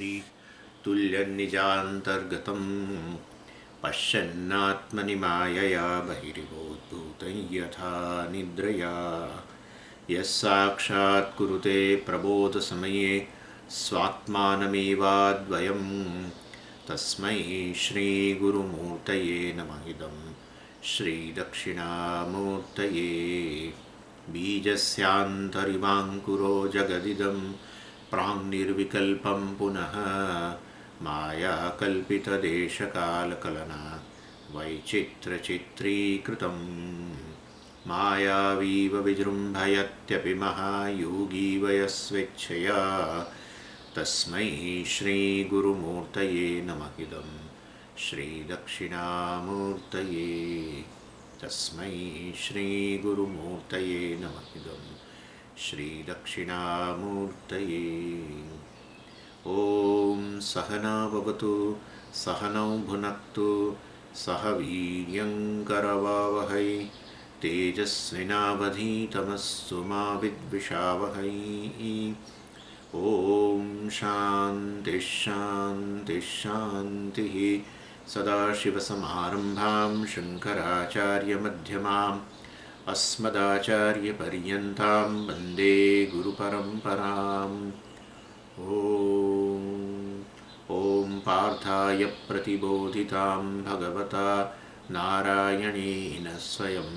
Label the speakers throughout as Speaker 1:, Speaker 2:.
Speaker 1: श्री तुल्यनिजान्तर्गतं पश्यन्नात्मनि मायया बहिर्भूतं यथा निद्रया यः साक्षात् कुरुते प्रबोधसमये स्वात्मानमेवाद्वयं तस्मै श्रीगुरुमूर्तये नमः इदं श्रीदक्षिणामूर्तये बीजस्यान्तरिवाङ्कुरो जगदिदं प्राङ्निर्विकल्पं पुनः मायाकल्पितदेशकालकलना वैचित्रचित्रीकृतं मायावीव विजृम्भयत्यपि महायोगी वयस्वेच्छया तस्मै श्रीगुरुमूर्तये नमः इदं श्रीदक्षिणामूर्तये तस्मै श्रीगुरुमूर्तये नमः इदं श्रीदक्षिणामूर्तये। ॐ सहना भवतु सहनौ भुनक्तु सह वीर्यङ्करवावहै तेजस्विनावधीतमस्तु मा विद्विषावहै। ॐ शान्तिः शान्तिः शान्तिः। सदाशिवसमारम्भां शङ्कराचार्यमध्यमाम् अस्मदाचार्यपर्यन्तां वन्दे गुरुपरम्पराम्। ॐ पार्थाय प्रतिबोधितां भगवता नारायणेन स्वयं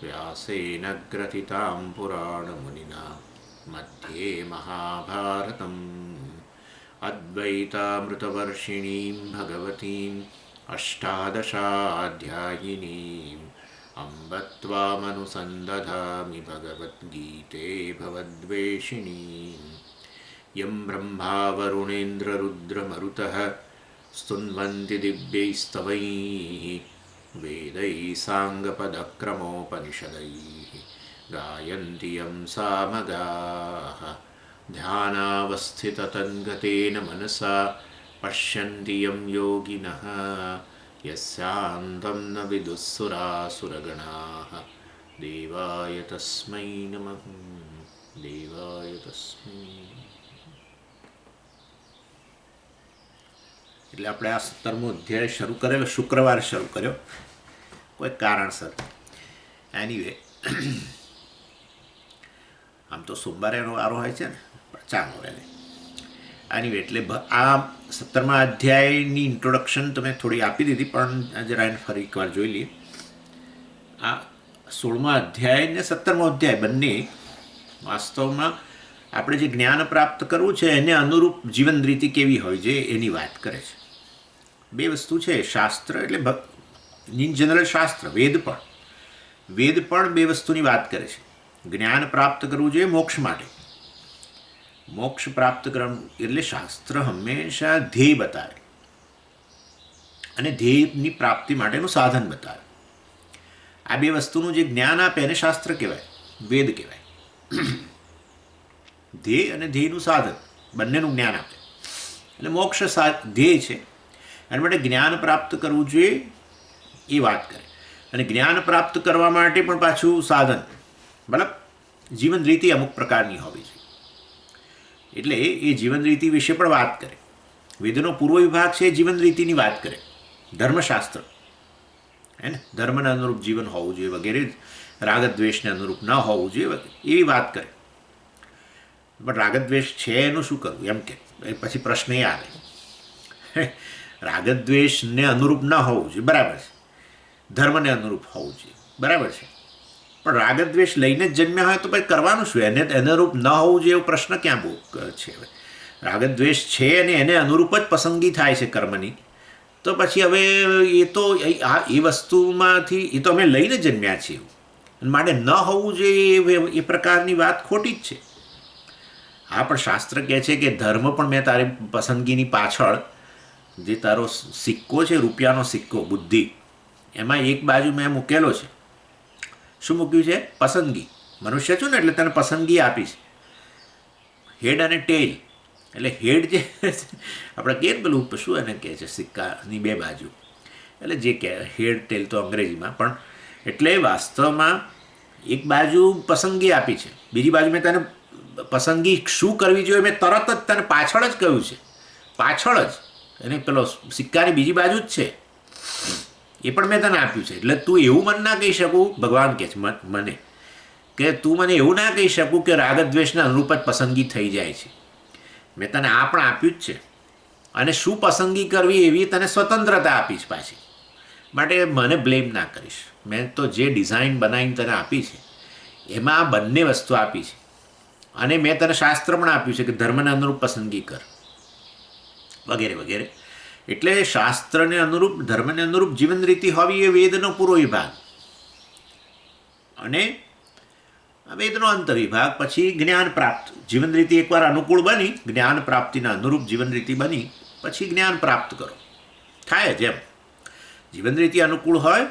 Speaker 1: व्यासेन ग्रथितां पुराणमुनिना मध्ये महाभारतम् अद्वैतामृतवर्षिणीं भगवतीम् अष्टादशाध्यायिनीम् अम्ब त्वामनुसन्दधामि भगवद्गीते भवद्वेषिणीम्। यं ब्रह्मा वरुणेन्द्ररुद्रमरुतः स्तुन्वन्ति दिव्यैस्तवैः वेदैः साङ्गपदक्रमोपनिषदैः गायन्ति यं सामगाः ध्यानावस्थिततन्गतेन मनसा पश्यन्ति यं योगिनः यस्यान्तं न विदुःसुरासुरगणाः देवाय तस्मै नमः देवाय तस्मै। એટલે આપણે આ 17મો અધ્યાય શરૂ કરેલો, શુક્રવારે શરૂ કર્યો કોઈ કારણસર. એનીવે આમ તો સોમવારે એનો વારો હોય છે ને, પણ ચાલો એને એનીવે એટલે આ 17મા અધ્યાયની ઇન્ટ્રોડક્શન તમે થોડી આપી દીધી, પણ જરા એને ફરી એકવાર જોઈ લઈએ. આ 16મા અધ્યાય ને 17મો અધ્યાય બંને વાસ્તવમાં આપણે જે જ્ઞાન પ્રાપ્ત કરવું છે એને અનુરૂપ જીવન રીતિ કેવી હોય છે એની વાત કરે છે. બે વસ્તુ છે, શાસ્ત્ર એટલે ઇન જનરલ શાસ્ત્ર, વેદ પણ બે વસ્તુની વાત કરે છે. જ્ઞાન પ્રાપ્ત કરવું જોઈએ મોક્ષ માટે. મોક્ષ પ્રાપ્ત કરવું એટલે શાસ્ત્ર હંમેશા ધ્યેય બતાવે અને ધ્યેયની પ્રાપ્તિ માટેનું સાધન બતાવે. આ બે વસ્તુનું જે જ્ઞાન આપે એને શાસ્ત્ર કહેવાય, વેદ કહેવાય. ધ્યેય અને ધ્યેયનું સાધન બંનેનું જ્ઞાન આપે. એટલે મોક્ષ ધ્યેય છે, એના માટે જ્ઞાન પ્રાપ્ત કરવું જોઈએ એ વાત કરે. અને જ્ઞાન પ્રાપ્ત કરવા માટે પણ પાછું સાધન, મતલબ જીવન રીતિ અમુક પ્રકારની હોવી જોઈએ. એટલે એ જીવન રીતિ વિશે પણ વાત કરે. વેદનો પૂર્વ વિભાગ છે એ જીવન રીતિની વાત કરે, ધર્મશાસ્ત્ર હે ને, ધર્મને અનુરૂપ જીવન હોવું જોઈએ વગેરે, રાગદ્વેષને અનુરૂપ ન હોવું જોઈએ એવી વાત કરે. પણ રાગદ્વેષ છે એનું શું કરવું એમ કે પછી પ્રશ્ન એ આવે, રાગદ્વેષને અનુરૂપ ન હોવું જોઈએ બરાબર છે, ધર્મને અનુરૂપ હોવું જોઈએ બરાબર છે, પણ રાગદ્વેષ લઈને જ જન્મ્યા હોય તો પછી કરવાનું શું? એને અનુરૂપ ન હોવું જોઈએ એવો પ્રશ્ન ક્યાં બહુ છે? હવે રાગદ્વેષ છે અને એને અનુરૂપ જ પસંદગી થાય છે કર્મની, તો પછી હવે એ તો એ વસ્તુમાંથી એ તો અમે લઈને જન્મ્યા છીએ, માટે ન હોવું જોઈએ એ પ્રકારની વાત ખોટી જ છે. હા, પણ શાસ્ત્ર કહે છે કે ધર્મ પણ મેં તારી પસંદગીની પાછળ જે તારો સિક્કો છે, રૂપિયાનો સિક્કો બુદ્ધિ, એમાં એક બાજુ મેં મૂકેલો છે. શું મૂક્યું છે? પસંદગી. મનુષ્ય છું ને એટલે તને પસંદગી આપી છે. હેડ અને ટેલ. એટલે હેડ જે આપણે કહીએ ને પેલું શું એને કહે છે, સિક્કાની બે બાજુ, એટલે જે કહે હેડ ટેલ તો અંગ્રેજીમાં, પણ એટલે વાસ્તવમાં એક બાજુ પસંદગી આપી છે, બીજી બાજુ મેં તને પસંદગી શું કરવી જોઈએ મેં તરત જ તને પાછળ જ કહ્યું છે પાછળ જ એને પેલો સિક્કાની બીજી બાજુ જ છે, એ પણ મેં તને આપ્યું છે. એટલે તું એવું મને ના કહી શકું, ભગવાન કહે છે મને, કે તું મને એવું ના કહી શકું કે રાગદ્વેષના અનુરૂપ જ પસંદગી થઈ જાય છે. મેં તને આ પણ આપ્યું જ છે, અને શું પસંદગી કરવી એવી તને સ્વતંત્રતા આપી છે પાછી. માટે મને બ્લેમ ના કરીશ. મેં તો જે ડિઝાઇન બનાવીને તને આપી છે એમાં આ બંને વસ્તુ આપી છે, અને મેં તને શાસ્ત્ર પણ આપ્યું છે કે ધર્મને અનુરૂપ પસંદગી કર, વગેરે વગેરે. એટલે શાસ્ત્રને અનુરૂપ, ધર્મને અનુરૂપ જીવન રીતિ હોવી એ વેદનો પૂરો વિભાગ, અને વેદનો અંત વિભાગ. પછી જ્ઞાન પ્રાપ્ત જીવન રીતિ એકવાર અનુકૂળ બની, જ્ઞાન પ્રાપ્તિના અનુરૂપ જીવન રીતિ બની, પછી જ્ઞાન પ્રાપ્ત કરો. થાય જેમ જીવન રીતિ અનુકૂળ હોય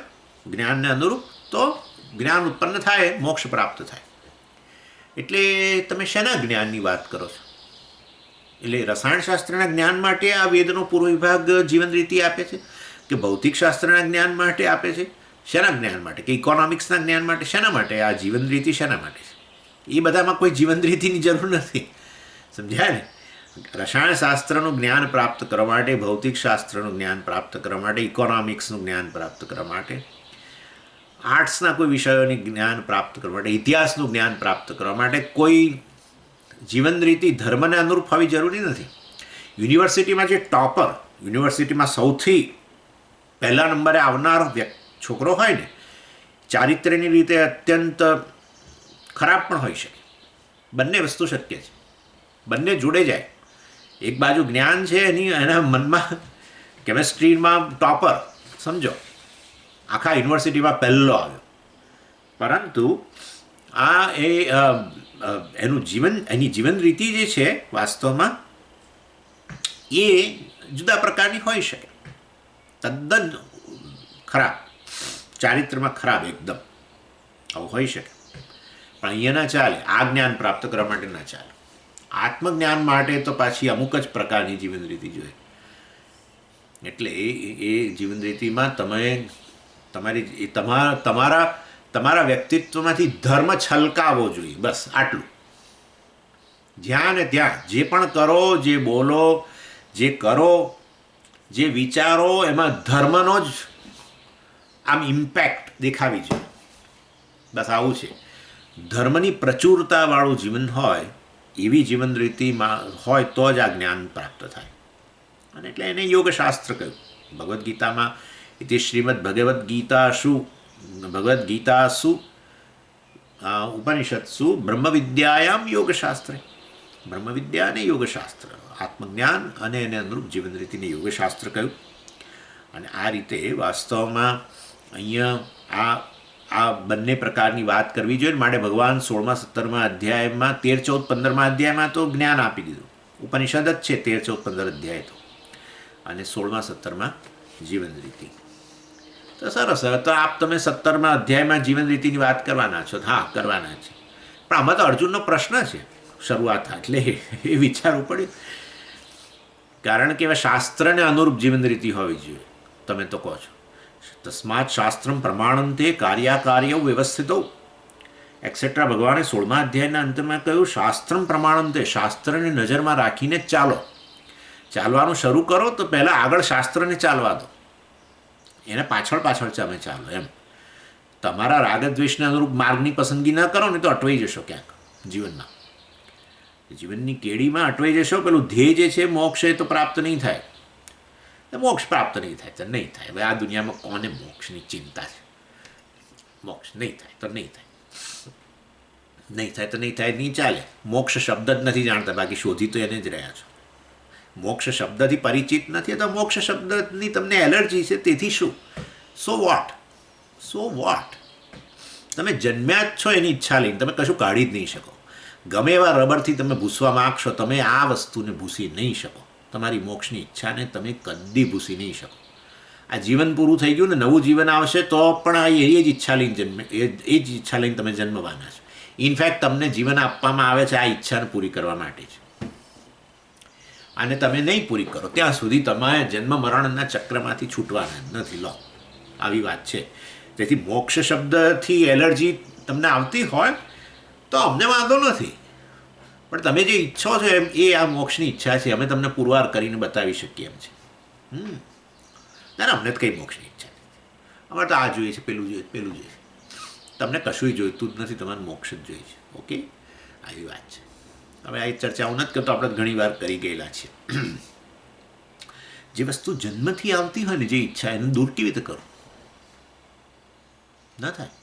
Speaker 1: જ્ઞાનને અનુરૂપ, તો જ્ઞાન ઉત્પન્ન થાય, મોક્ષ પ્રાપ્ત થાય. એટલે તમે શેના જ્ઞાનની વાત કરો છો? એટલે રસાયણશાસ્ત્રના જ્ઞાન માટે આ વેદનો પૂર્વ વિભાગ જીવન રીતિ આપે છે, કે ભૌતિકશાસ્ત્રના જ્ઞાન માટે આપે છે? શેના જ્ઞાન માટે? કે ઇકોનોમિક્સના જ્ઞાન માટે? શેના માટે આ જીવન રીતિ શેના માટે છે? એ બધામાં કોઈ જીવન રીતિની જરૂર નથી, સમજ્યા ને? રસાયણશાસ્ત્રનું જ્ઞાન પ્રાપ્ત કરવા માટે, ભૌતિકશાસ્ત્રનું જ્ઞાન પ્રાપ્ત કરવા માટે, ઇકોનોમિક્સનું જ્ઞાન પ્રાપ્ત કરવા માટે, આર્ટ્સના કોઈ વિષયોની જ્ઞાન પ્રાપ્ત કરવા માટે, ઇતિહાસનું જ્ઞાન પ્રાપ્ત કરવા માટે કોઈ જીવન રીતિ ધર્મને અનુરૂપ હોવી જરૂરી નથી. યુનિવર્સિટીમાં જે ટોપર, યુનિવર્સિટીમાં સૌથી પહેલા નંબરે આવનાર છોકરો હોય ને, ચારિત્ર્યની રીતે અત્યંત ખરાબ પણ હોઈ શકે. બંને વસ્તુ શક્ય છે, બંને જોડે જાય. એક બાજુ જ્ઞાન છે, એના મનમાં કેમેસ્ટ્રીમાં ટોપર, સમજો આખા યુનિવર્સિટીમાં પહેલો આવ્યો, પરંતુ એની જીવન રીતિ જે છે વાસ્તવમાં એ જુદા પ્રકારની હોઈ શકે, તદ્દન ખરાબ, ચારિત્રમાં ખરાબ એકદમ, આવું હોઈ શકે. પણ અહીંયા ના ચાલે, આ જ્ઞાન પ્રાપ્ત કરવા માટે ના ચાલે. આત્મજ્ઞાન માટે તો પાછી અમુક જ પ્રકારની જીવન રીતિ જોઈએ. એટલે એ જીવન રીતિમાં તમે તમારા વ્યક્તિત્વમાંથી ધર્મ છલકાવો જોઈએ, બસ આટલું. જ્યાં ને ત્યાં જે પણ કરો, જે બોલો, જે કરો, જે વિચારો, એમાં ધર્મનો જ આમ ઇમ્પેક્ટ દેખાવી જોઈએ, બસ આવું છે. ધર્મની પ્રચુરતાવાળું જીવન હોય, એવી જીવન રીતિમાં હોય તો જ આ જ્ઞાન પ્રાપ્ત થાય. અને એટલે એને યોગશાસ્ત્ર કહ્યું. ભગવદ્ ગીતામાં ઇતિ શ્રીમદ ભગવદ્ ગીતાસુ ઉપનિષત્સુ બ્રહ્મવિદ્યાયામ યોગશાસ્ત્રે. બ્રહ્મવિદ્યા અને યોગશાસ્ત્ર, આત્મજ્ઞાન અને એને અનુરૂપ જીવન રીતિને યોગશાસ્ત્ર કહ્યું. અને આ રીતે વાસ્તવમાં અહીંયા આ બંને પ્રકારની વાત કરવી જોઈએ. માટે ભગવાન 16મા 17મા અધ્યાયમાં 13, 14, 15મા અધ્યાયમાં તો જ્ઞાન આપી દીધું. ઉપનિષદ જ છે 13, 14, 15 અધ્યાય તો, અને 16મા 17મા જીવન રીતિ. તો સરસ. હવે તો તમે 17મા અધ્યાયમાં જીવન રીતિની વાત કરવાના છો? હા, કરવાના છે. પણ આમાં તો અર્જુનનો પ્રશ્ન છે શરૂઆત, એટલે એ વિચારવું પડ્યું. કારણ કે હવે શાસ્ત્રને અનુરૂપ જીવન રીતિ હોવી જોઈએ, તમે તો કહો છો. તસ્માત શાસ્ત્રમ પ્રમાણંતે કાર્યાકાર્ય વ્યવસ્થિતો એક્સેટ્રા. ભગવાને 16મા અધ્યાયના અંતમાં કહ્યું, શાસ્ત્રમ પ્રમાણંતે, શાસ્ત્રને નજરમાં રાખીને ચાલો. ચાલવાનું શરૂ કરો તો પહેલાં આગળ શાસ્ત્રને ચાલવા દો, એને પાછળ તમે ચાલો. એમ તમારા રાગદ્વેષને અનુરૂપ માર્ગની પસંદગી ન કરો ને તો અટવાઈ જશો ક્યાંક જીવનમાં. જીવનની કેડીમાં અટવાઈ જશો. પેલું ધ્યેય જે છે મોક્ષ, એ તો પ્રાપ્ત નહીં થાય. મોક્ષ પ્રાપ્ત નહીં થાય તો નહીં થાય. હવે આ દુનિયામાં કોને મોક્ષની ચિંતા છે? મોક્ષ નહીં થાય તો નહીં થાય, નહીં થાય તો નહીં થાય, નહીં ચાલે. મોક્ષ શબ્દ જ નથી જાણતા, બાકી શોધી તો એને જ રહ્યા છો. મોક્ષ શબ્દથી પરિચિત નથી તો મોક્ષ શબ્દની તમને એલર્જી છે, તેથી શું? So what? તમે જન્મ્યા જ છો એની ઈચ્છા લઈને, તમે કશું કાઢી જ નહીં શકો. ગમે એવા રબરથી તમે ભૂસવા માગશો, તમે આ વસ્તુને ભૂસી નહીં શકો. તમારી મોક્ષની ઈચ્છાને તમે કદી ભૂસી નહીં શકો. આ જીવન પૂરું થઈ ગયું ને, નવું જીવન આવશે તો પણ એ જ ઈચ્છા લઈને એ જ ઈચ્છા લઈને તમે જન્મવાના છો. ઇનફેક્ટ તમને જીવન આપવામાં આવે છે આ ઈચ્છાને પૂરી કરવા માટે જ, અને તમે નહીં પૂરી કરો ત્યાં સુધી તમારે જન્મ મરણના ચક્રમાંથી છૂટવાના નથી. લો, આવી વાત છે. તેથી મોક્ષ શબ્દથી એલર્જી તમને આવતી હોય તો અમને વાંધો નથી. પણ તમે જે ઈચ્છો છો એમ એ આ મોક્ષની ઈચ્છા છે, અમે તમને પુરવાર કરીને બતાવી શકીએ એમ છે. ના ના, અમને તો કંઈ મોક્ષની ઈચ્છા નથી, અમારે તો આ જોઈએ છે, પેલું જોઈએ, પેલું જોઈએ છે. તમને કશું જોઈતું જ નથી, તમારે મોક્ષ જ જોઈએ છે. ઓકે, આવી વાત છે. હવે આ ચર્ચા હું નથી કરતો, આપણે ઘણી વાર કરી ગયેલા છીએ. જે વસ્તુ જન્મથી આવતી હોય ને, જે ઈચ્છા, એને દૂર કેવી રીતે કરો? ન થાય.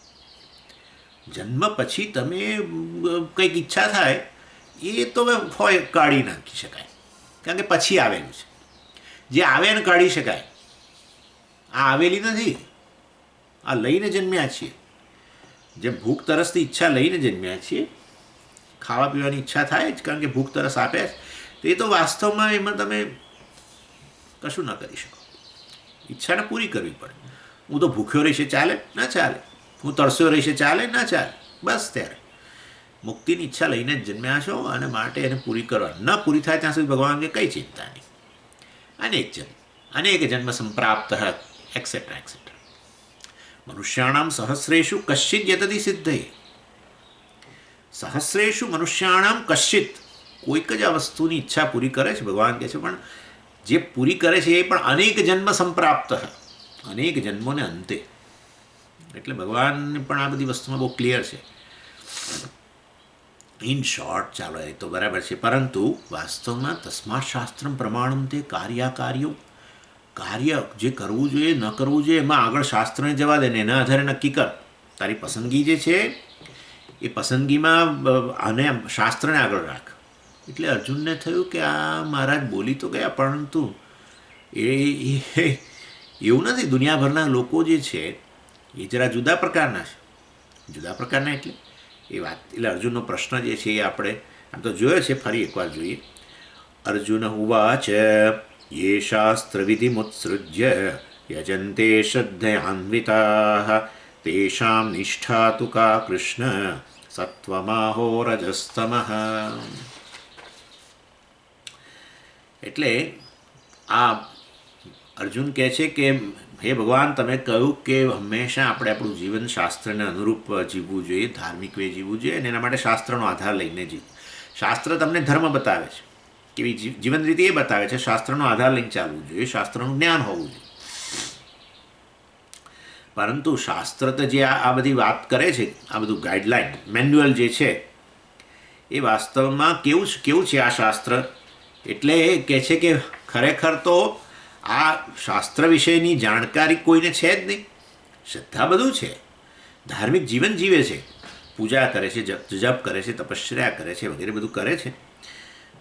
Speaker 1: જન્મ પછી તમે કંઈક ઈચ્છા થાય એ તો હોય કાઢી નાખી શકાય, કારણ કે પછી આવેલું છે. જે આવે એને કાઢી શકાય, આ આવેલી નથી, આ લઈને જન્મ્યા છીએ. જેમ ભૂખ તરસની ઈચ્છા લઈને જન્મ્યા છીએ, ખાવા પીવાની ઈચ્છા થાય જ, કારણ કે ભૂખ તરસ આપે જ. તો એ તો વાસ્તવમાં એમાં તમે કશું ન કરી શકો. ઈચ્છાને પૂરી કરવી પડે. હું તો ભૂખ્યો રહીશે, ચાલે? ના ચાલે. હું તરસ્યો રહીશે, ચાલે? ના ચાલે. બસ ત્યારે મુક્તિની ઈચ્છા લઈને જ જન્મ્યા છો, અને માટે એને પૂરી કરવા. ન પૂરી થાય ત્યાં સુધી ભગવાનને કંઈ ચિંતા નહીં. અનેક જન્મ સંપ્રાપ્ત એક્સેટ્રા એક્સેટ્રા. મનુષ્યાણામ સહસ્રેષુ કશ્ચિત યતતિ સિદ્ધે. સહસ્રેષુ મનુષ્યાણામ કશ્ચિત. કોઈક જ આ વસ્તુની ઈચ્છા પૂરી કરે છે, ભગવાન કહે છે. પણ જે પૂરી કરે છે એ પણ અનેક જન્મ સંપ્રાપ્ત, અનેક જન્મોને અંતે. એટલે ભગવાનને પણ આ બધી વસ્તુમાં બહુ ક્લિયર છે. ઇન શોર્ટ, ચાલો એ તો બરાબર છે, પરંતુ વાસ્તવમાં તસ્માત શાસ્ત્રમ પ્રમાણમ તે કાર્યાકાર્યો. કાર્ય જે કરવું જોઈએ, ન કરવું જોઈએ, એમાં આગળ શાસ્ત્રને જવા દે ને એના આધારે નક્કી કર. તારી પસંદગી જે છે એ પસંદગીમાં આને શાસ્ત્રને આગળ રાખ. એટલે અર્જુનને થયું કે આ મહારાજ બોલી તો ગયા, પરંતુ એ એવું નથી. દુનિયાભરના લોકો જે છે એ જરા જુદા પ્રકારના છે. જુદા પ્રકારના એટલે એ વાત, એટલે અર્જુનનો પ્રશ્ન જે છે એ આપણે આમ તો જોયો છે, ફરી એકવાર જોઈએ. અર્જુન ઉવાચ યે શાસ્ત્રવિધિમુત્સૃજ્ય યજન્તે શ્રદ્ધયાન્વિતાઃ તેષાં નિષ્ઠા તુ કા કૃષ્ણ સત્વમાહો રજસ્તમઃ. એટલે આ અર્જુન કહે છે કે હે ભગવાન, તમે કહ્યું કે હંમેશા આપણે આપણું જીવન શાસ્ત્રને અનુરૂપ જીવવું જોઈએ, ધાર્મિક વે જીવવું જોઈએ, અને એના માટે શાસ્ત્રનો આધાર લઈને જીવ. શાસ્ત્ર તમને ધર્મ બતાવે છે, કેવી જીવન રીતિ એ બતાવે છે. શાસ્ત્રનો આધાર લઈને ચાલવું જોઈએ, શાસ્ત્રનું જ્ઞાન હોવું જોઈએ. પરંતુ શાસ્ત્ર તો જે આ બધી વાત કરે છે, આ બધું ગાઈડલાઇન મેન્યુઅલ જે છે એ વાસ્તવમાં કેવું છે આ શાસ્ત્ર? એટલે એ કહે છે કે ખરેખર તો આ શાસ્ત્ર વિષયની જાણકારી કોઈને છે જ નહીં. શ્રદ્ધા બધું છે, ધાર્મિક જીવન જીવે છે, પૂજા કરે છે, જપ કરે છે, તપશ્ચર્યા કરે છે, વગેરે બધું કરે છે.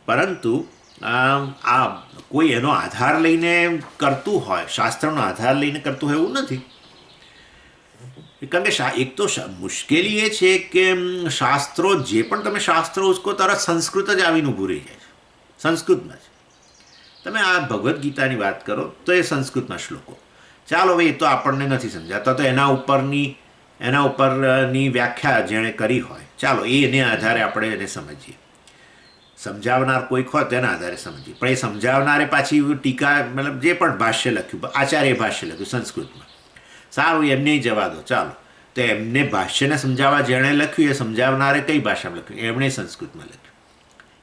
Speaker 1: પરંતુ આ કોઈ એનો આધાર લઈને કરતું હોય, શાસ્ત્રનો આધાર લઈને કરતું હોય એવું નથી. કારણ કે એક તો મુશ્કેલી એ છે કે શાસ્ત્રો, જે પણ તમે શાસ્ત્રો ઉચકો તરત સંસ્કૃત જ આવીને ઊભું રહી જાય છે. સંસ્કૃતમાં જ તમે આ ભગવદ્ ગીતાની વાત કરો તો એ સંસ્કૃતના શ્લોકો. ચાલો ભાઈ, એ તો આપણને નથી સમજાતા, તો એના ઉપરની વ્યાખ્યા જેણે કરી હોય, ચાલો એને આધારે આપણે એને સમજીએ. સમજાવનાર કોઈક હોય તેના આધારે સમજીએ. પણ એ સમજાવનારે પાછી ટીકા, મતલબ જે પણ ભાષ્ય લખ્યું, આચાર્ય ભાષ્ય લખ્યું સંસ્કૃતમાં, સારું એમને જવા દો, ચાલો. તો એમને ભાષ્યને સમજાવવા જેણે લખ્યું એ સમજાવનારે કઈ ભાષામાં લખ્યું? એમણે સંસ્કૃતમાં લખ્યું.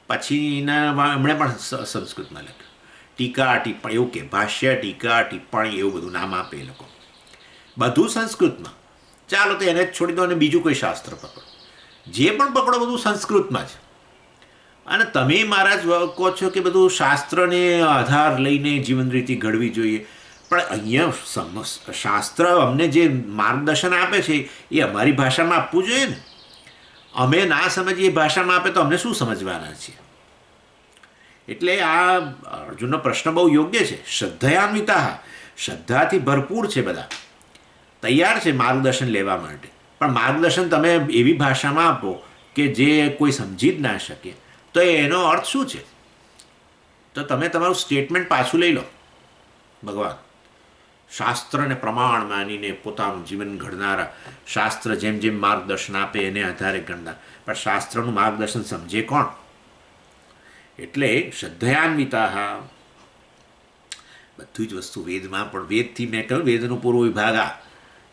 Speaker 1: પછીના એમણે પણ સંસ્કૃતમાં લખ્યું. ટીકા ટિપ્પણી એવું કે ભાષ્ય, ટીકા, ટિપ્પણી એવું બધું નામ આપે એ લોકો. બધું સંસ્કૃતમાં. ચાલો તો એને જ છોડી દો અને બીજું કોઈ શાસ્ત્ર પકડો. જે પણ પકડો બધું સંસ્કૃતમાં જ. અને તમે મહારાજ કહો છો કે બધું શાસ્ત્રને આધાર લઈને જીવન રીતિ ઘડવી જોઈએ. પણ અહીંયા શાસ્ત્ર અમને જે માર્ગદર્શન આપે છે એ અમારી ભાષામાં આપવું જોઈએ ને. અમે ના સમજીએ એ ભાષામાં આપે તો અમને શું સમજવાના છીએ? એટલે આ અર્જુનનો પ્રશ્ન બહુ યોગ્ય છે. શ્રદ્ધયાન્વિતા, શ્રદ્ધાથી ભરપૂર છે, બધા તૈયાર છે માર્ગદર્શન લેવા માટે. પણ માર્ગદર્શન તમે એવી ભાષામાં આપો કે જે કોઈ સમજી જ ના શકે, તો એનો અર્થ શું છે? તો તમે તમારું સ્ટેટમેન્ટ પાછું લઈ લો. ભગવાન શાસ્ત્રને પ્રમાણ માનીને પોતાનું જીવન ઘડનારા, શાસ્ત્ર જેમ જેમ માર્ગદર્શન આપે એને આધારે ગણનાર, પણ શાસ્ત્રનું માર્ગદર્શન સમજે કોણ? એટલે શ્રદ્ધયાન્વિતા. બધી જ વસ્તુ વેદમાં પણ, વેદથી મેં કહ્યું વેદનો પૂર્વ વિભાગ,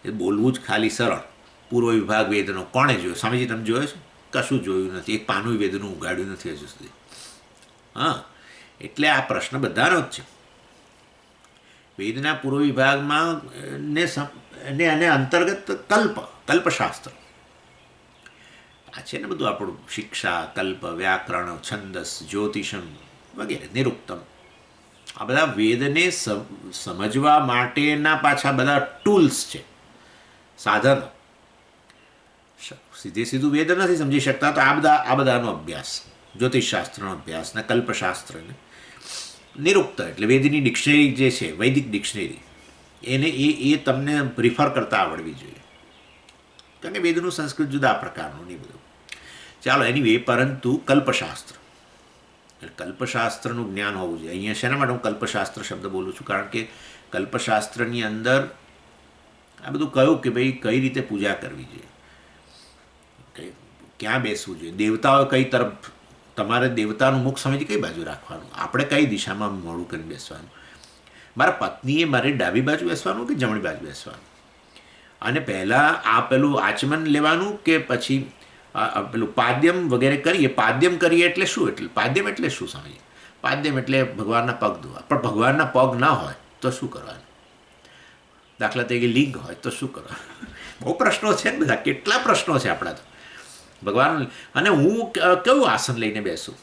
Speaker 1: એ બોલવું જ ખાલી સરળ. પૂર્વ વિભાગ વેદનો કોણે જોયો? સ્વામીજી તમે જોયો છે? કશું જોયું નથી, એક પાનું વેદનું ઉગાડ્યું નથી હજુ સુધી. હા, એટલે આ પ્રશ્ન બધાનો જ છે. વેદના પૂર્વ વિભાગમાં એને અંતર્ગત કલ્પશાસ્ત્ર આ છે ને બધું આપણું, શિક્ષા, કલ્પ, વ્યાકરણ, છંદસ, જ્યોતિષમ વગેરે, નિરુક્તમ, આ બધા વેદને સમજવા માટેના પાછા બધા ટૂલ્સ છે, સાધનો. સીધું વેદ નથી સમજી શકતા તો આ બધાનો અભ્યાસ, જ્યોતિષશાસ્ત્રનો અભ્યાસ ને કલ્પશાસ્ત્રને નિરુક્ત એટલે વેદની ડિક્શનરી જે છે, વૈદિક ડિક્શનરી, એને એ તમને રિફર કરતા આવડવી જોઈએ, કારણ કે વેદનું સંસ્કૃત જુદા પ્રકારનું નહીં બધું. ચાલો એની પરંતુ કલ્પશાસ્ત્ર, કલ્પશાસ્ત્રનું જ્ઞાન હોવું જોઈએ. અહીંયા શેના માટે હું કલ્પશાસ્ત્ર શબ્દ બોલું છું? કારણ કે કલ્પશાસ્ત્રની અંદર આ બધું કહ્યું કે ભાઈ કઈ રીતે પૂજા કરવી જોઈએ, ક્યાં બેસવું જોઈએ, દેવતાઓ કઈ તરફ, તમારે દેવતાનું મુખ સમજી કઈ બાજુ રાખવાનું, આપણે કઈ દિશામાં મોઢું કરીને બેસવાનું, મારા પત્નીએ મારી ડાબી બાજુ બેસવાનું કે જમણી બાજુ બેસવાનું, અને પહેલાં પેલું આચમન લેવાનું કે પછી પેલું પાદ્યમ વગેરે કરીએ. પાદ્યમ કરીએ એટલે શું? એટલે પાદ્યમ એટલે શું સમજીએ? પાદ્યમ એટલે ભગવાનના પગ ધોવા, પણ ભગવાનના પગ ના હોય તો શું કરવાનું? દાખલા તરીકે લિંગ હોય તો શું કરવાનું? બહુ પ્રશ્નો છે ને બધા, કેટલા પ્રશ્નો છે આપણા તો ભગવાન. અને હું કયું આસન લઈને બેસું?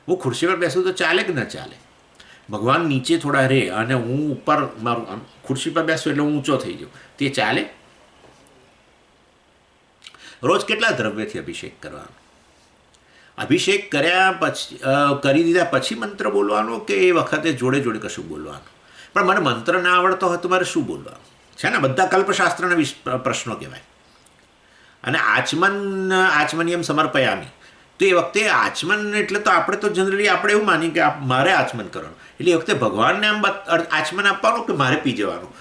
Speaker 1: હું ખુરશી પર બેસું તો ચાલે કે ન ચાલે? ભગવાન નીચે થોડા રહે અને હું ઉપર મારું ખુરશી પર બેસું એટલે હું ઊંચો થઈ જાઉં, તે ચાલે? રોજ કેટલા દ્રવ્યથી અભિષેક કરવાનો? અભિષેક કર્યા પછી કરી દીધા પછી મંત્ર બોલવાનો કે એ વખતે જોડે જોડે કશું બોલવાનું? પણ મને મંત્ર ના આવડતો હોય તો મારે શું બોલવાનું છે ને? બધા કલ્પશાસ્ત્રના પ્રશ્નો કહેવાય. અને આચમનિયમ સમર્પયામી, તો એ વખતે આચમન એટલે તો આપણે તો જનરલી આપણે એવું માનીએ કે મારે આચમન કરવાનું, એટલે એ વખતે ભગવાનને આમ આચમન આપવાનું કે મારે પી જવાનું?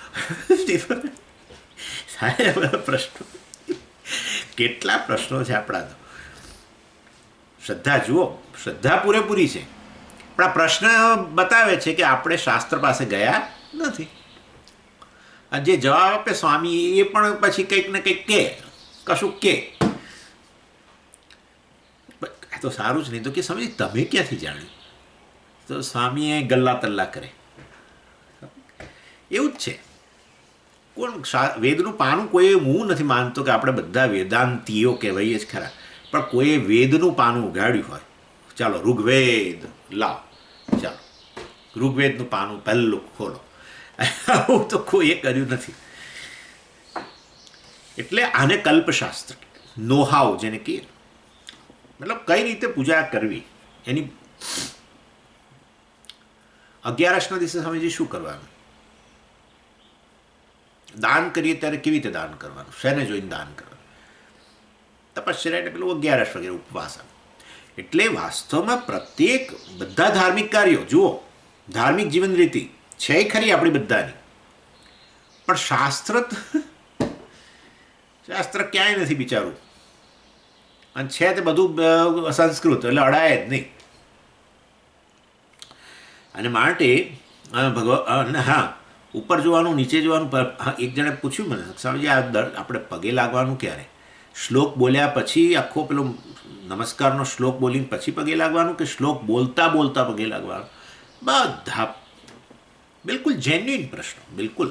Speaker 1: પ્રશ્નો, કેટલા પ્રશ્નો છે આપણા તો. શ્રદ્ધા જુઓ, શ્રદ્ધા પૂરેપૂરી છે, પણ આ પ્રશ્ન બતાવે છે કે આપણે શાસ્ત્ર પાસે ગયા નથી. અને જે જવાબ આપે સ્વામી એ પણ પછી કંઈક ને કંઈક કશું કે તો સારું જ નહીં તો કે સમજી તમે ક્યાંથી જાણ્યું? તો સ્વામીએ ગલ્લા તલ્લા કરે. એવું જ છે. કોણ વેદનું પાનું કોઈ, હું નથી માનતો કે આપણે બધા વેદાંતિઓ કહેવાઈએ જ ખરા, પણ કોઈએ વેદનું પાનું ઉગાડ્યું હોય. ચાલો ઋગ્વેદ લાવ, ચાલો ઋગ્વેદનું પાનું પહેલું ખોલો, આવું તો કોઈએ કર્યું નથી. એટલે આને કલ્પશાસ્ત્ર, નોહાવ જેને કહીએ, મતલબ કઈ રીતે પૂજા કરવી એની. 11ના દિવસે સમજી શું કરવાનું, દાન કરીએ ત્યારે કેવી રીતે દાન કરવાનું, શેને જોઈને દાન કરવાનું, તપશ્ચર્યા એટલે પેલું 11 વગેરે ઉપવાસ. એટલે વાસ્તવમાં પ્રત્યેક બધા ધાર્મિક કાર્યો જુઓ, ધાર્મિક જીવન રીતિ છે ખરી આપણી બધાની, પણ શાસ્ત્ર ક્યાંય નથી બિચારું, અને છે તે બધું સંસ્કૃત, એટલે અડાય જ નહીં. અને માટે ભગવાન, હા, ઉપર જોવાનું, નીચે જોવાનું. એક જણે પૂછ્યું મને, સ્વામીજી આપણે પગે લાગવાનું ક્યારે? શ્લોક બોલ્યા પછી આખો પેલો નમસ્કારનો શ્લોક બોલીને પછી પગે લાગવાનું કે શ્લોક બોલતા બોલતા પગે લાગવાનું? બધા બિલકુલ જેન્યુઇન પ્રશ્નો, બિલકુલ.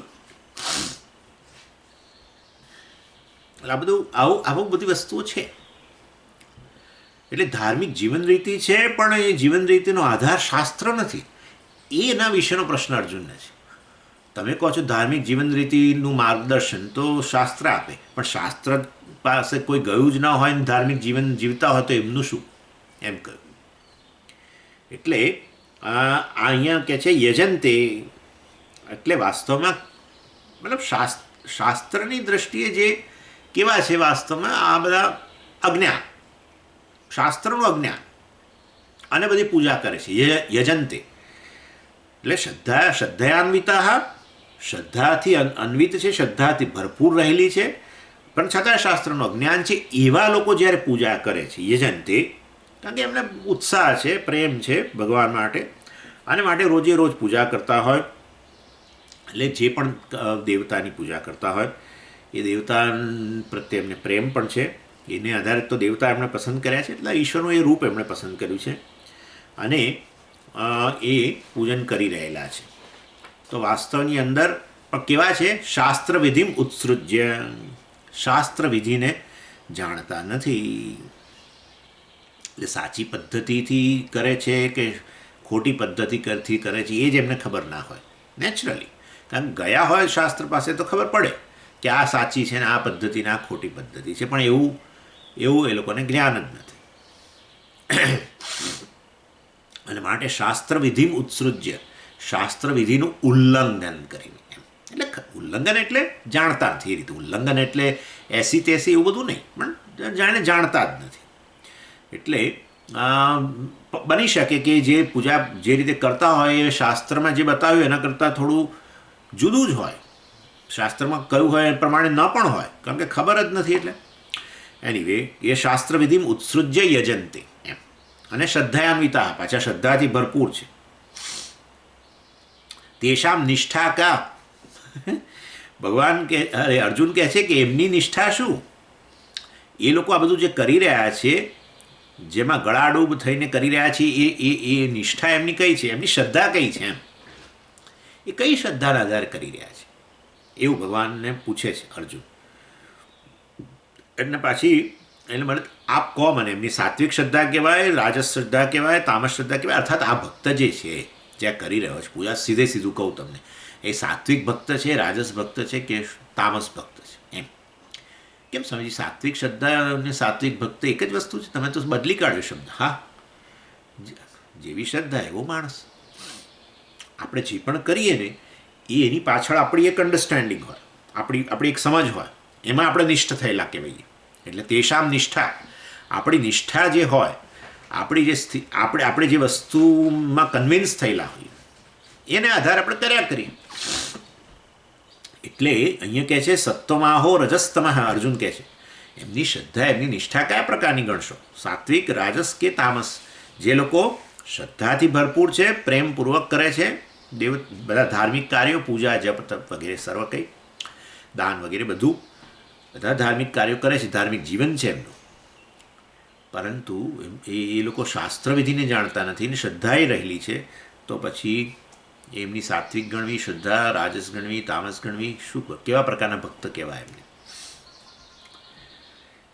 Speaker 1: આ બધું આવું બધી વસ્તુઓ છે. એટલે ધાર્મિક જીવન રીતિ છે, પણ એ જીવન રીતિનો આધાર શાસ્ત્ર નથી. એના વિશેનો પ્રશ્ન અર્જુનને છે. તમે કહો છો ધાર્મિક જીવન રીતિનું માર્ગદર્શન તો શાસ્ત્ર આપે, પણ શાસ્ત્ર પાસે કોઈ ગયું જ ના હોય ને ધાર્મિક જીવન જીવતા હોય તો એમનું શું, એમ કહ્યું. એટલે અહીંયા કહે છે યજંતે, એટલે વાસ્તવમાં મતલબ શાસ્ત્રની દ્રષ્ટિએ જે કેવા છે વાસ્તવમાં આ બધા અજ્ઞાન, શાસ્ત્રનું અજ્ઞાન, અને બધી પૂજા કરે છે. યજંતે એટલે શ્રદ્ધયાન્વિતા, શ્રદ્ધાથી અન્વિત છે, શ્રદ્ધાથી ભરપૂર રહેલી છે, પણ છતાં શાસ્ત્રનું અજ્ઞાન છે. એવા લોકો જ્યારે પૂજા કરે છે યજંતે, કારણ કે એમને ઉત્સાહ છે, પ્રેમ છે ભગવાન માટે, અને માટે રોજે રોજ પૂજા કરતા હોય. એટલે જે પણ દેવતાની પૂજા કરતા હોય એ દેવતા પ્રત્યે એમને પ્રેમ પણ છે, એને આધારે તો દેવતા એમણે પસંદ કર્યા છે, એટલે ઈશ્વરનું એ રૂપ એમણે પસંદ કર્યું છે અને એ પૂજન કરી રહેલા છે. તો વાસ્તવની અંદર પણ કેવા છે? શાસ્ત્ર વિધિમ ઉત્સૃજ્ય, શાસ્ત્ર વિધિને જાણતા નથી. એટલે સાચી પદ્ધતિથી કરે છે કે ખોટી પદ્ધતિથી કરે છે એ જ એમને ખબર ના હોય નેચરલી. કારણ કે ગયા હોય શાસ્ત્ર પાસે તો ખબર પડે કે આ સાચી છે ને આ પદ્ધતિને આ ખોટી પદ્ધતિ છે, પણ એવું એ લોકોને જ્ઞાન જ નથી. અને માટે શાસ્ત્ર વિધિમ ઉત્સૃજ્ય, શાસ્ત્ર વિધિનું ઉલ્લંઘન કરીને. એટલે ઉલ્લંઘન એટલે જાણતા નથી એ રીતે. ઉલ્લંઘન એટલે એસી તેસી એવું બધું નહીં, પણ જાણતા જ નથી. એટલે બની શકે કે જે પૂજા જે રીતે કરતા હોય એ શાસ્ત્રમાં જે બતાવ્યું એના કરતાં થોડું જુદું જ હોય. શાસ્ત્રમાં કયું હોય એ પ્રમાણે ન પણ હોય, કારણ કે ખબર જ નથી. એટલે એનીવે એ શાસ્ત્ર વિધિમ ઉત્સૃજ્ય યજંતી એમ. અને શ્રદ્ધાયાન્વિતા, પાછા શ્રદ્ધાથી ભરપૂર છે. તેષામ નિષ્ઠા કા, ભગવાન કે અર્જુન કહે છે કે એમની નિષ્ઠા શું? એ લોકો આ બધું જે કરી રહ્યા છે, જેમાં ગળાડૂબ થઈને કરી રહ્યા છે, એ નિષ્ઠા એમની કઈ છે? એમની શ્રદ્ધા કઈ છે? એમ એ કઈ શ્રદ્ધાના આધારે કરી રહ્યા છે એવું ભગવાનને પૂછે છે અર્જુન. એટલે પાછી એટલે મને આપ કહો મને, એમની સાત્વિક શ્રદ્ધા કહેવાય, રાજસ શ્રદ્ધા કહેવાય, તામસ શ્રદ્ધા કહેવાય? અર્થાત આ ભક્ત જે છે જ્યાં કરી રહ્યો છે પૂજા, સીધું કહું તમને, એ સાત્વિક ભક્ત છે, રાજસ ભક્ત છે કે તામસ ભક્ત છે? એમ કેમ સમજી? સાત્વિક શ્રદ્ધા અને સાત્વિક ભક્ત એક જ વસ્તુ છે? તમે તો બદલી કાઢ્યો શબ્દ. હા, જેવી શ્રદ્ધા એવો માણસ. આપણે જે પણ કરીએ ને એની પાછળ આપણી એક અન્ડરસ્ટેન્ડિંગ હોય, આપણી એક સમજ હોય, એમાં આપણે નિષ્ઠ થયેલા કહેવાય. એટલે તેષામ નિષ્ઠા, આપણી નિષ્ઠા જે હોય, આપણે જે વસ્તુમાં કન્વિન્સ થયેલા હોઈએ એને આધારે આપણે કર્યા કરીએ. એટલે અહીંયા કહે છે સત્વમાહો રજસ્તમઃ. અર્જુન કહે છે એમની શ્રદ્ધા, એમની નિષ્ઠા કયા પ્રકારની ગણશો? સાત્વિક, રાજસ કે તામસ? જે લોકો શ્રદ્ધાથી ભરપૂર છે, પ્રેમપૂર્વક કરે છે બધા ધાર્મિક કાર્યો, પૂજા, જપ, તપ વગેરે, સર્વ કંઈ દાન વગેરે બધું, બધા ધાર્મિક કાર્યો કરે છે, ધાર્મિક જીવન છે એમનું. પરંતુ એ લોકો શાસ્ત્ર વિધિને જાણતા નથી ને શ્રદ્ધાએ રહેલી છે, તો પછી એમની સાત્વિક ગણવી, શ્રદ્ધા, રાજસ ગણવી, તામસ ગણવી, શું કેવા પ્રકારના ભક્ત કહેવાય એમને?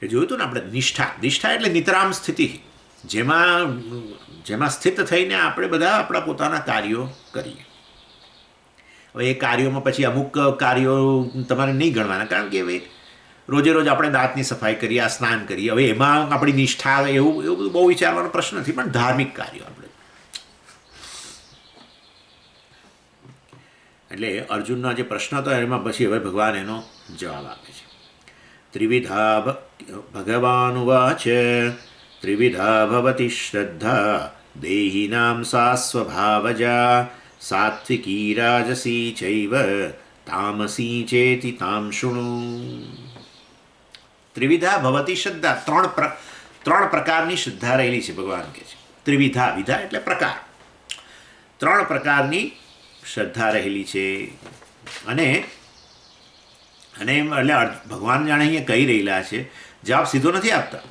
Speaker 1: એ જોયું હતું ને આપણે. નિષ્ઠા એટલે નિતરામ સ્થિતિ, જેમાં સ્થિત થઈને આપણે બધા આપણા પોતાના કાર્યો કરીએ. હવે એ કાર્યોમાં પછી અમુક કાર્યો તમારે નહીં ગણવાના, કારણ કે હવે રોજે રોજ આપણે દાંતની સફાઈ કરીએ, આ સ્નાન કરીએ, હવે એમાં આપણી નિષ્ઠા એવું બધું બહુ વિચારવાનો પ્રશ્ન નથી. પણ ધાર્મિક કાર્યો આપણે, એટલે અર્જુનનો જે પ્રશ્ન હતો એમાં પછી હવે ભગવાન એનો જવાબ આપે છે. ત્રિવિધા ભગવાન ઉવાચ ત્રિવિધા ભવતિ શ્રદ્ધા દેહિનામ સા સ્વભાવજા સાત્વિકી રાજસી ચૈવ તામસી ચેતિ તામ શૃણુ. ત્રિવિધા ભવતિ શ્રદ્ધા, ત્રણ પ્રકારની શ્રદ્ધા રહેલી છે. ભગવાન કહે છે ત્રિવિધા, વિધા એટલે પ્રકાર, 3 પ્રકારની શ્રદ્ધા રહેલી છે. અને એટલે ભગવાન જાણે અહીંયા કહી રહેલા છે, જવાબ સીધો નથી આપતા.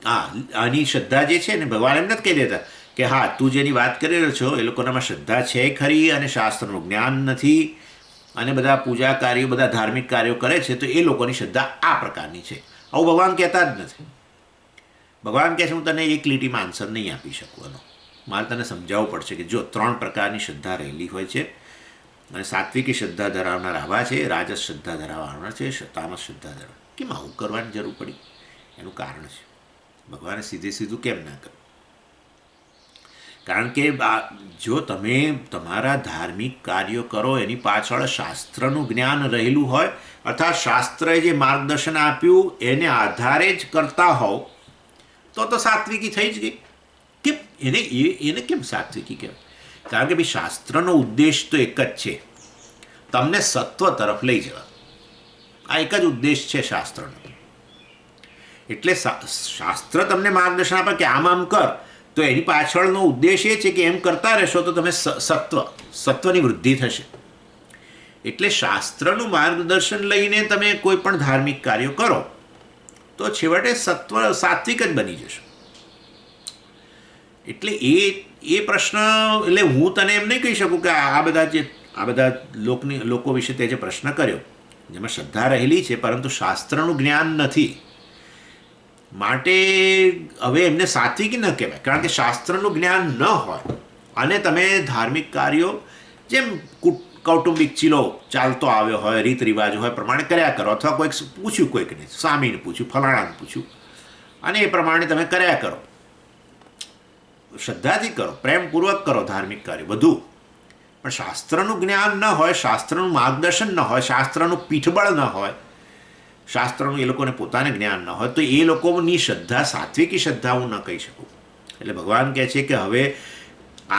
Speaker 1: હા, આની શ્રદ્ધા જે છે ને, ભગવાન એમ નથી કહી દેતા કે હા તું જેની વાત કરી રહ્યો છો એ લોકોનામાં શ્રદ્ધા છે ખરી અને શાસ્ત્રનું જ્ઞાન નથી અને બધા પૂજા કાર્યો, બધા ધાર્મિક કાર્યો કરે છે, તો એ લોકોની શ્રદ્ધા આ પ્રકારની છે. આવું ભગવાન કહેતા જ નથી. ભગવાન કહે છે હું તને એક લીટીમાં આન્સર નહીં આપી શકું એનો, મારે તને સમજાવવું પડશે કે જો 3 પ્રકારની શ્રદ્ધા રહેલી હોય છે, અને સાત્વિકી શ્રદ્ધા ધરાવનાર આવા છે, રાજસ શ્રદ્ધા ધરાવનાર છે, તામસ શ્રદ્ધા ધરાવનાર. કેમ આવું કરવાની જરૂર પડી? એનું કારણ છે. ભગવાને સીધું કેમ ના કર્યું? કારણ કે જો તમે તમારા ધાર્મિક કાર્યો કરો એની પાછળ શાસ્ત્રનું જ્ઞાન રહેલું હોય, અર્થાત શાસ્ત્રએ જે માર્ગદર્શન આપ્યું એને આધારે જ કરતા હોવ, તો સાત્વિકી થઈ જ ગઈ. કેમ એને કેમ સાત્વિકી કહેવાય? કારણ કે ભાઈ શાસ્ત્રનો ઉદ્દેશ તો એક જ છે, તમને સત્વ તરફ લઈ જવા. આ એક જ ઉદ્દેશ છે શાસ્ત્રનો. એટલે શાસ્ત્ર તમને માર્ગદર્શન આપે કે આમ કર, તો એની પાછળનો ઉદ્દેશ એ છે કે એમ કરતા રહેશો તો તમે સત્વની વૃદ્ધિ થશે. એટલે શાસ્ત્રનું માર્ગદર્શન લઈને તમે કોઈ પણ ધાર્મિક કાર્યો કરો તો છેવટે સાત્વિક જ બની જશો. એટલે એ પ્રશ્ન, એટલે હું તને એમ નહીં કહી શકું કે આ બધા લોકો વિશે તે જે પ્રશ્ન કર્યો જેમાં શ્રદ્ધા રહેલી છે પરંતુ શાસ્ત્રનું જ્ઞાન નથી, માટે હવે એમને સાત્વિક ન કહેવાય. કારણ કે શાસ્ત્રનું જ્ઞાન ન હોય અને તમે ધાર્મિક કાર્યો જેમ કૌટુંબિક ચીલો ચાલતો આવ્યો હોય, રીત રિવાજ હોય પ્રમાણે કર્યા કરો, અથવા કોઈક પૂછ્યું, કોઈકને સ્વામીને પૂછ્યું, ફલાણાને પૂછ્યું અને એ પ્રમાણે તમે કર્યા કરો, શ્રદ્ધાથી કરો, પ્રેમપૂર્વક કરો ધાર્મિક કાર્ય બધું. પણ શાસ્ત્રનું જ્ઞાન ન હોય, શાસ્ત્રનું માર્ગદર્શન ન હોય, શાસ્ત્રનું પીઠબળ ન હોય, શાસ્ત્રનું એ લોકોને પોતાને જ્ઞાન ન હોય, તો એ લોકોની શ્રદ્ધા સાત્વિકી શ્રદ્ધા હું ન કહી શકું. એટલે ભગવાન કહે છે કે હવે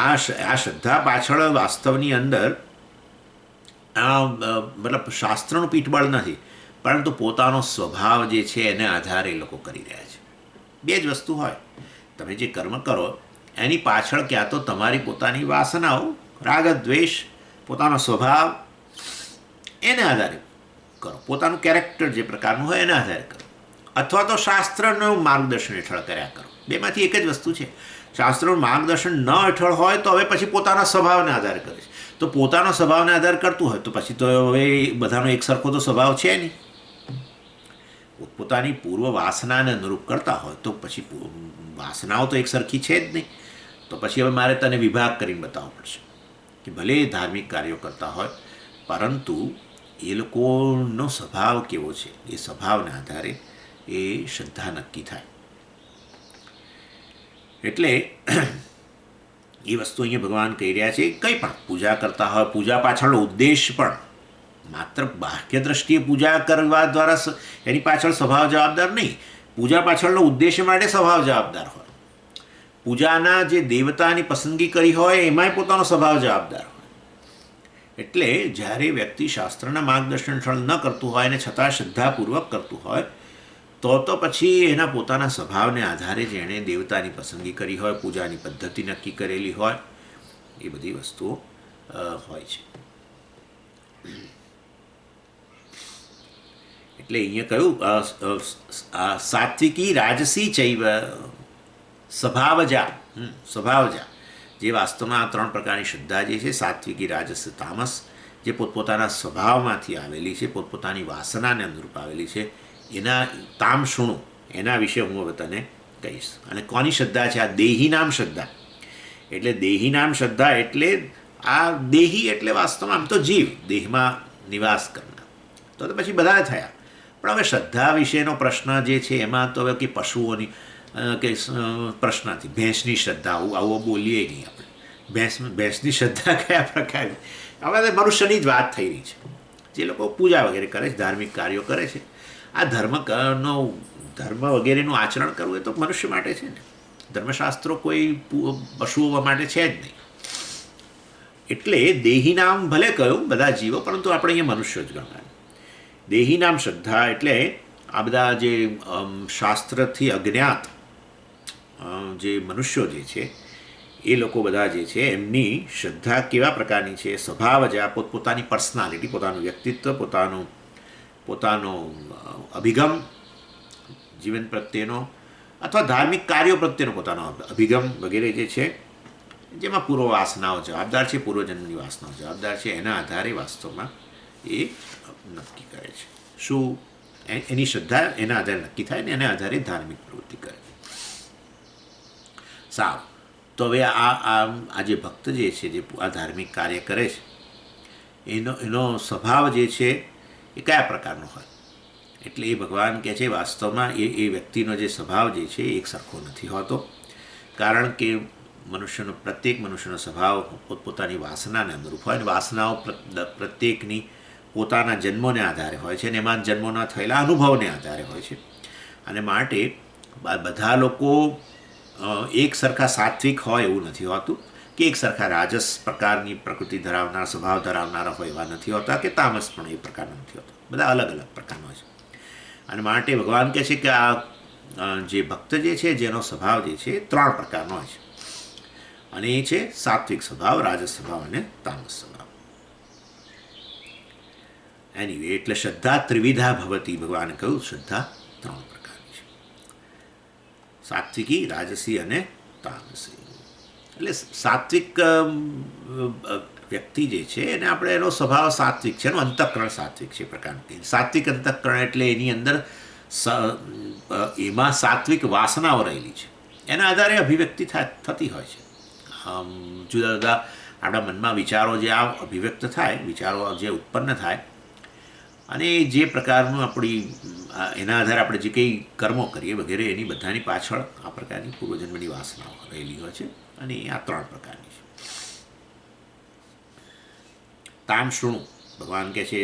Speaker 1: આ શ્રદ્ધા પાછળ વાસ્તવની અંદર મતલબ શાસ્ત્રનું પીઠબળ નથી, પરંતુ પોતાનો સ્વભાવ જે છે એને આધારે એ લોકો કરી રહ્યા છે. બે જ વસ્તુ હોય, તમે જે કર્મ કરો એની પાછળ ક્યાં તો તમારી પોતાની વાસનાઓ, રાગ દ્વેષ, પોતાનો સ્વભાવ, એને આધારે કરો, પોતાનું કેરેક્ટર જે પ્રકારનું હોય એના આધારે કરો, અથવા તો શાસ્ત્રનું માર્ગદર્શન હેઠળ કર્યા કરો. બેમાંથી એક જ વસ્તુ છે. શાસ્ત્રનું માર્ગદર્શન ન હેઠળ હોય તો હવે પછી પોતાના સ્વભાવને આધારે કરે છે. તો પોતાનો સ્વભાવને આધાર કરતું હોય તો પછી તો હવે બધાનો એક સરખો તો સ્વભાવ છે નહીં. પોતાની પૂર્વ વાસનાને અનુરૂપ કરતા હોય તો પછી વાસનાઓ તો એક સરખી છે જ નહીં. તો પછી હવે મારે તને વિભાગ કરીને બતાવવો પડશે કે ભલે ધાર્મિક કાર્યો કરતા હોય પરંતુ એ લોકોનો સ્વભાવ કેવો છે, એ સ્વભાવના આધારે એ શ્રદ્ધા નક્કી થાય. એટલે એ વસ્તુ અહીંયા ભગવાન કહી રહ્યા છે. કંઈ પણ પૂજા કરતા હોય, પૂજા પાછળનો ઉદ્દેશ પણ માત્ર બાહ્ય દ્રષ્ટિએ પૂજા કરવા દ્વારા એની પાછળ સ્વભાવ જવાબદાર નહીં, પૂજા પાછળનો ઉદ્દેશ્ય માટે સ્વભાવ જવાબદાર હોય. પૂજાના જે દેવતાની પસંદગી કરી હોય એમાંય પોતાનો સ્વભાવ જવાબદાર હોય. એટલે જ્યારે વ્યક્તિ શાસ્ત્રના માર્ગદર્શન હેઠળ ન કરતું હોય અને છતાં શ્રદ્ધાપૂર્વક કરતું હોય તો પછી એના પોતાના સ્વભાવને આધારે જેણે દેવતાની પસંદગી કરી હોય, પૂજાની પદ્ધતિ નક્કી કરેલી હોય, એ બધી વસ્તુઓ હોય છે. એટલે અહીંયા કહ્યું સાત્વિકી રાજસી ચૈવ સ્વભાવજા. સ્વભાવજા જે વાસ્તવમાં આ ત્રણ પ્રકારની શ્રદ્ધા જે છે, સાત્વિકી, રાજસ, તામસ, જે પોતપોતાના સ્વભાવમાંથી આવેલી છે, પોતપોતાની વાસનાને અનુરૂપ આવેલી છે, એના તામશુણું, એના વિશે હું હવે તને કહીશ. અને કોની શ્રદ્ધા છે? આ દેહીનામ શ્રદ્ધા. એટલે દેહીનામ શ્રદ્ધા એટલે આ દેહી એટલે વાસ્તવમાં આમ તો જીવ, દેહમાં નિવાસ કરનાર. તો પછી બધા થયા. પણ હવે શ્રદ્ધા વિશેનો પ્રશ્ન જે છે એમાં તો હવે કે પશુઓની કે પ્રશ્ન નથી. ભેંસની શ્રદ્ધા, આવો બોલીએ નહીં આપણે. ભેંસની શ્રદ્ધા કયા પ્રકારની? હવે મનુષ્યની જ વાત થઈ રહી છે. જે લોકો પૂજા વગેરે કરે છે, ધાર્મિક કાર્યો કરે છે, આ ધર્મ વગેરેનું આચરણ કરવું એ તો મનુષ્ય માટે છે ને. ધર્મશાસ્ત્રો કોઈ પશુઓ માટે છે જ નહીં. એટલે દેહીનામ ભલે કહ્યું બધા જીવો, પરંતુ આપણે અહીંયા મનુષ્ય જ ગણવાના. દેહીનામ શ્રદ્ધા એટલે આ બધા જે શાસ્ત્રથી અજ્ઞાત જે મનુષ્યો જે છે એ લોકો બધા જે છે એમની શ્રદ્ધા કેવા પ્રકારની છે? સ્વભાવ જ આ પોતપોતાની પર્સનાલિટી, પોતાનું વ્યક્તિત્વ, પોતાનો અભિગમ જીવન પ્રત્યેનો અથવા ધાર્મિક કાર્યો પ્રત્યેનો પોતાનો અભિગમ વગેરે જે છે, જેમાં પૂર્વ વાસનાઓ જવાબદાર છે, પૂર્વજન્મની વાસનાઓ જવાબદાર છે, એના આધારે વાસ્તવમાં એ નક્કી કરે છે. શું એની શ્રદ્ધા એના આધારે નક્કી થાય ને એના આધારે ધાર્મિક પ્રવૃત્તિ કરે. સારું, તો હવે આ જે ભક્ત જે છે, જે આ ધાર્મિક કાર્ય કરે છે, એનો સ્વભાવ જે છે એ કયા પ્રકારનો હોય? એટલે એ ભગવાન કહે છે વાસ્તવમાં એ વ્યક્તિનો જે સ્વભાવ જે છે એ એક સરખો નથી હોતો. કારણ કે પ્રત્યેક મનુષ્યનો સ્વભાવ પોતપોતાની વાસનાને અનુરૂપ હોય, અને વાસનાઓ પ્રત્યેકની પોતાના જન્મોને આધારે હોય છે, અને એમાં જન્મોના થયેલા અનુભવને આધારે હોય છે. અને માટે બધા લોકો એક સરખા સાત્વિક હોય એવું નથી હોતું, કે એક સરખા રાજસ પ્રકારની પ્રકૃતિ ધરાવનાર, સ્વભાવ ધરાવનારા હોય એવા નથી હોતા, કે તામસ પણ એ પ્રકારનો નથી હોતો. બધા અલગ અલગ પ્રકારનો હોય છે. અને માટે ભગવાન કહે છે કે આ જે ભક્ત જે છે જેનો સ્વભાવ જે છે એ ત્રણ પ્રકારનો હોય છે. અને એ છે સાત્વિક સ્વભાવ, રાજસ સ્વભાવ અને તામસ સ્વભાવ. એનીવે એટલે શ્રદ્ધા ત્રિવિધા ભવતી. ભગવાને કહ્યું શ્રદ્ધા ત્રણ પ્રકારની સાત્વિકી, રાજસી અને તામસી. એટલે સાત્વિક વ્યક્તિ જે છે એને આપણે એનો સ્વભાવ સાત્વિક છે, એનું અંતઃકરણ સાત્વિક છે પ્રકારનું. સાત્વિક અંતઃકરણ એટલે એની અંદર એમાં સાત્વિક વાસનાઓ રહેલી છે, એના આધારે અભિવ્યક્તિ થતી હોય છે. જુદા જુદા આપણા મનમાં વિચારો જે આ અભિવ્યક્ત થાય, વિચારો જે ઉત્પન્ન થાય, અને જે પ્રકારનું આપણી એના આધારે આપણે જે કંઈ કર્મો કરીએ વગેરે, એની બધાની પાછળ આ પ્રકારની પૂર્વજન્મની વાસનાઓ રહેલી હોય છે, અને આ 3 પ્રકારની છે. તામ શૃણુ, ભગવાન કહે છે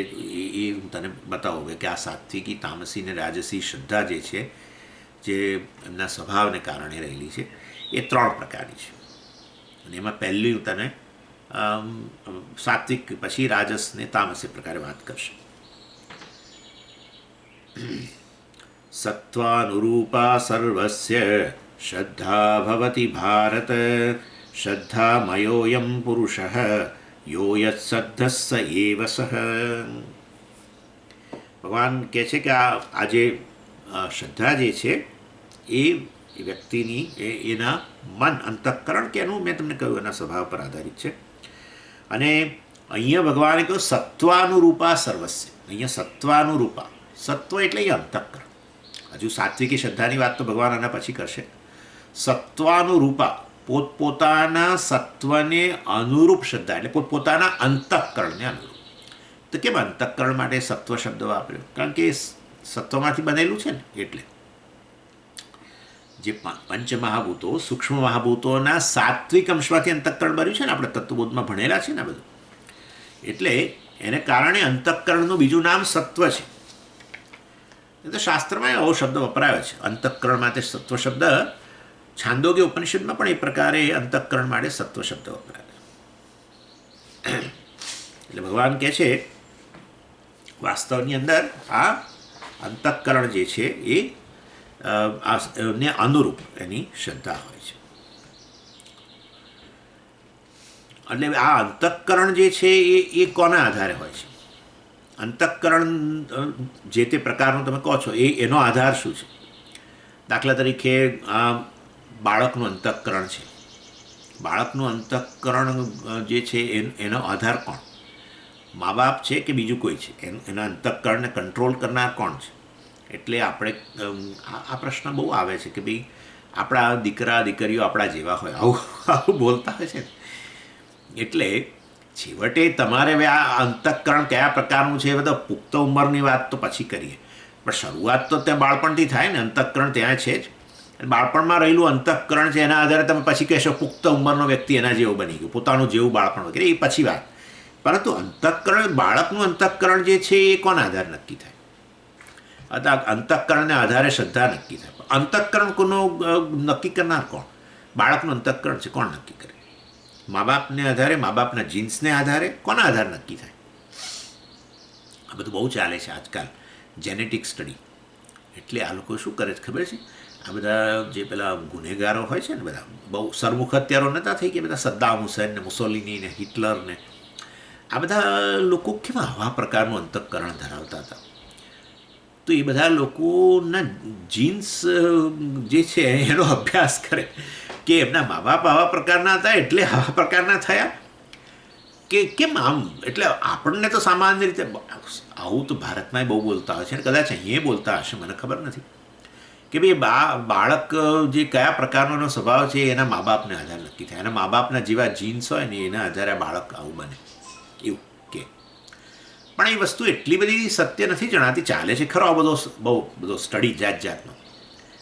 Speaker 1: એ હું તને બતાવું કે આ સાત્વિકી, તામસી ને રાજસી શ્રદ્ધા જે છે, જે એમના સ્વભાવને કારણે રહેલી છે, એ 3 પ્રકારની છે. અને એમાં પહેલી હું તને સાત્વિક, પછી રાજસ ને તામસ એ પ્રકારે વાત કરશે. સત્વાનુરૂપા સર્વસ્ય શ્રદ્ધા ભવતિ ભારત, શ્રદ્ધામયોયમ પુરુષઃ યો યત સદ્ધસ્સ એવ સઃ. ભગવાન કહે છે કે આ જે શ્રદ્ધા જે છે એ વ્યક્તિની એના મન, અંતઃકરણ કે એનું, મેં તમને કહ્યું, એના સ્વભાવ પર આધારિત છે. અને અહીંયા ભગવાને કહ્યું સત્વાનુરૂપા સર્વસ્ય. અહીંયા સત્વાનુરૂપા, સત્વ એટલે એ અંતઃકરણ. હજુ સાત્વિકી શ્રદ્ધાની વાત તો ભગવાન આના પછી કરશે. સત્વાનુરૂપા, પોતપોતાના સત્વને અનુરૂપ શ્રદ્ધા, એટલે પોતપોતાના અંતઃકરણને અનુરૂપ. તો કેમ અંતઃકરણ માટે સત્વ શબ્દ વાપર્યો? કારણ કે સત્વમાંથી બનેલું છે ને, એટલે જે પંચમહાભૂતો, સૂક્ષ્મ મહાભૂતોના સાત્વિક અંશમાંથી અંતઃકરણ બન્યું છે ને, આપણે તત્વબોધમાં ભણેલા છે ને બધું. એટલે એને કારણે અંતઃકરણનું બીજું નામ સત્વ છે. એ તો શાસ્ત્રમાં આવો શબ્દ વપરાયો છે, અંતઃકરણ માટે સત્વ શબ્દ. છાંદોગ્ય ઉપનિષદમાં પણ એ પ્રકારે અંતઃકરણ માટે સત્વ શબ્દ વપરાય. એટલે ભગવાન કહે છે વાસ્તવની અંદર આ અંતઃકરણ જે છે એ ને અનુરૂપ એની શ્રદ્ધા હોય છે. એટલે આ અંતઃકરણ જે છે એ કોના આધારે હોય છે? અંતઃકરણ જે તે પ્રકારનું તમે કહો છો એનો આધાર શું છે? દાખલા તરીકે બાળકનું અંતઃકરણ છે. બાળકનું અંતઃકરણ જે છે એનો આધાર કોણ? મા બાપ છે કે બીજું કોઈ છે? એના અંતઃકરણને કંટ્રોલ કરનાર કોણ છે? એટલે આપણે આ પ્રશ્ન બહુ આવે છે કે ભાઈ આપણા દીકરા દીકરીઓ આપણા જેવા હોય, આવું બોલતા હોય છે. એટલે છેવટે તમારે હવે આ અંતઃકરણ કયા પ્રકારનું છે, બધા પુખ્ત ઉંમરની વાત તો પછી કરીએ, પણ શરૂઆત તો ત્યાં બાળપણથી થાય ને. અંતઃકરણ ત્યાં છે જ. બાળપણમાં રહેલું અંતઃકરણ છે, એના આધારે તમે પછી કહેશો પુખ્ત ઉંમરનો વ્યક્તિ એના જેવો બની ગયો, પોતાનું જેવું બાળપણ વગેરે, એ પછી વાત. પરંતુ અંતઃકરણ, બાળકનું અંતઃકરણ જે છે એ કોના આધારે નક્કી થાય? અંતઃકરણને આધારે શ્રદ્ધા નક્કી થાય. અંતઃકરણ કોનું નક્કી કરનાર કોણ? બાળકનું અંતઃકરણ છે, કોણ નક્કી કરે? મા બાપને આધારે, મા બાપના જીન્સને આધારે, કોના આધારે નક્કી થાય? આ બધું બહુ ચાલે છે આજકાલ, જેનેટિક સ્ટડી. એટલે આ લોકો શું કરે છે ખબર છે? આ બધા જે પેલા ગુનેગારો હોય છે ને, બધા બહુ સરમુખ હત્યારો નહોતા થઈ કે બધા સદ્દામ હુસેન ને, મુસોલિની ને, હિટલર ને, આ બધા લોકો કેવા આવા પ્રકારનું અંતઃકરણ ધરાવતા હતા. તો એ બધા લોકોના જીન્સ જે છે એનો અભ્યાસ કરે કે એમના મા બાપ આવા પ્રકારના હતા એટલે આવા પ્રકારના થયા કે કેમ આમ. એટલે આપણને તો સામાન્ય રીતે આવું તો ભારતમાં બહુ બોલતા હોય છે, ને કદાચ અહીંયા બોલતા હશે, મને ખબર નથી, કે ભાઈ બાળક જે કયા પ્રકારનો એનો સ્વભાવ છે એના મા બાપને આધારે નક્કી થાય. એના મા બાપના જેવા જીન્સ હોય ને એના આધારે બાળક આવું બને, એવું કે. પણ એ વસ્તુ એટલી બધી સત્ય નથી જણાતી. ચાલે છે ખરો આ બહુ બધો સ્ટડી જાતનો,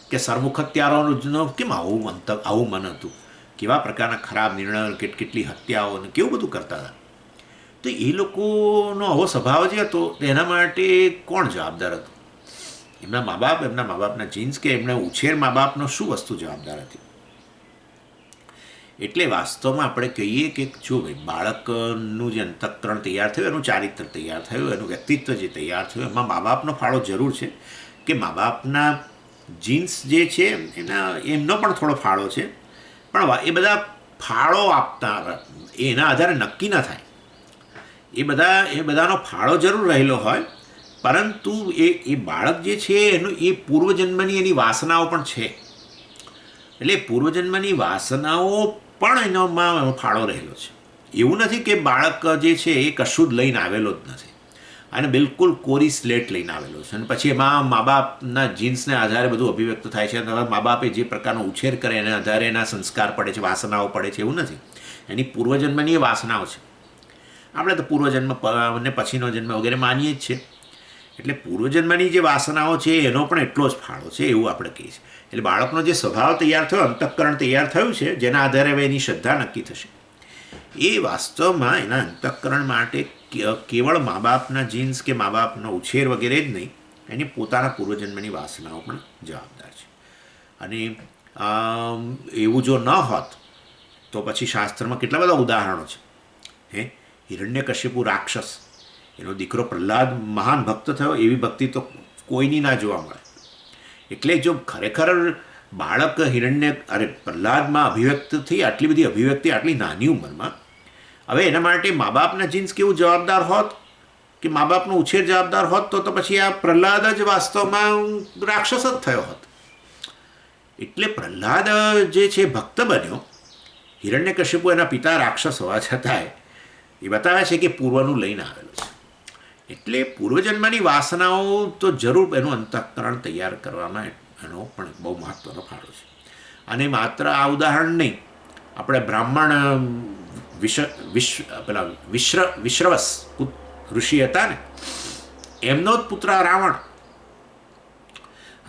Speaker 1: કે સરમુખ હત્યારાઓનો કેમ આવું મન હતું, કેવા પ્રકારના ખરાબ નિર્ણયો, કેટલી હત્યાઓ ને કેવું બધું કરતા હતા. તો એ લોકોનો આવો સ્વભાવ જે હતો એના માટે કોણ જવાબદાર હતું? એમના મા બાપ, એમના મા બાપના જીન્સ, કે એમના ઉછેર મા બાપનો શું વસ્તુ જવાબદાર હતી? એટલે વાસ્તવમાં આપણે કહીએ કે જો ભાઈ બાળકનું જે અંતઃકરણ તૈયાર થયું, એનું ચારિત્ર તૈયાર થયું, એનું વ્યક્તિત્વ જે તૈયાર થયું, એમાં મા બાપનો ફાળો જરૂર છે. કે મા બાપના જીન્સ જે છે એમનો પણ થોડો ફાળો છે, પણ એ બધા ફાળો આપતા એના આધારે નક્કી ન થાય. એ બધાનો ફાળો જરૂર રહેલો હોય, પરંતુ એ બાળક જે છે એનું એ પૂર્વજન્મની એની વાસનાઓ પણ છે. એટલે પૂર્વજન્મની વાસનાઓ પણ એનોમાં ફાળો રહેલો છે. એવું નથી કે બાળક જે છે એ કશું જ લઈને આવેલો જ નથી અને બિલકુલ કોરી સ્લેટ લઈને આવેલો છે અને પછી એમાં મા બાપના જીન્સને આધારે બધું અભિવ્યક્ત થાય છે અને મા બાપે જે પ્રકારનો ઉછેર કરે એના આધારે એના સંસ્કાર પડે છે, વાસનાઓ પડે છે, એવું નથી. એની પૂર્વજન્મની એ વાસનાઓ છે. આપણે તો પૂર્વજન્મ અને પછીનો જન્મ વગેરે માનીએ જ છીએ. એટલે પૂર્વજન્મની જે વાસનાઓ છે એનો પણ એટલો જ ફાળો છે એવું આપણે કહીએ છીએ. એટલે બાળકનો જે સ્વભાવ તૈયાર થયો, અંતઃકરણ તૈયાર થયું છે, જેના આધારે હવે એની શ્રદ્ધા નક્કી થશે, એ વાસ્તવમાં એના અંતઃકરણ માટે કેવળ મા બાપના જીન્સ કે મા બાપનો ઉછેર વગેરે જ નહીં, એની પોતાના પૂર્વજન્મની વાસનાઓ પણ જવાબદાર છે. અને એવું જો ન હોત તો પછી શાસ્ત્રમાં કેટલા બધા ઉદાહરણો છે. હિરણ્યકશ્યપુ રાક્ષસ, એનો દીકરો પ્રહલાદ મહાન ભક્ત થયો, એવી ભક્તિ તો કોઈની ના જોવા મળે. એટલે જો ખરેખર બાળક પ્રહલાદમાં અભિવ્યક્ત થઈ, આટલી બધી અભિવ્યક્તિ આટલી નાની ઉંમરમાં, હવે એના માટે મા બાપના જીન્સ કેવું જવાબદાર હોત કે મા બાપનો ઉછેર જવાબદાર હોત તો પછી આ પ્રહલાદ જ વાસ્તવમાં રાક્ષસ જ થયો હોત. એટલે પ્રહલાદ જે છે ભક્ત બન્યો, હિરણ્યકશ્યપુ એના પિતા રાક્ષસ હોવા છતાંય એ બતાવે છે કે પૂર્વનું લઈને આવેલું છે. એટલે પૂર્વજન્મની વાસનાઓ તો જરૂર એનું અંતઃકરણ તૈયાર કરવામાં એનો પણ બહુ મહત્ત્વનો ફાળો છે. અને માત્ર આ ઉદાહરણ નહીં, આપણે બ્રાહ્મણ વિશ્રવસ ઋષિ હતા ને, એમનો જ પુત્ર રાવણ,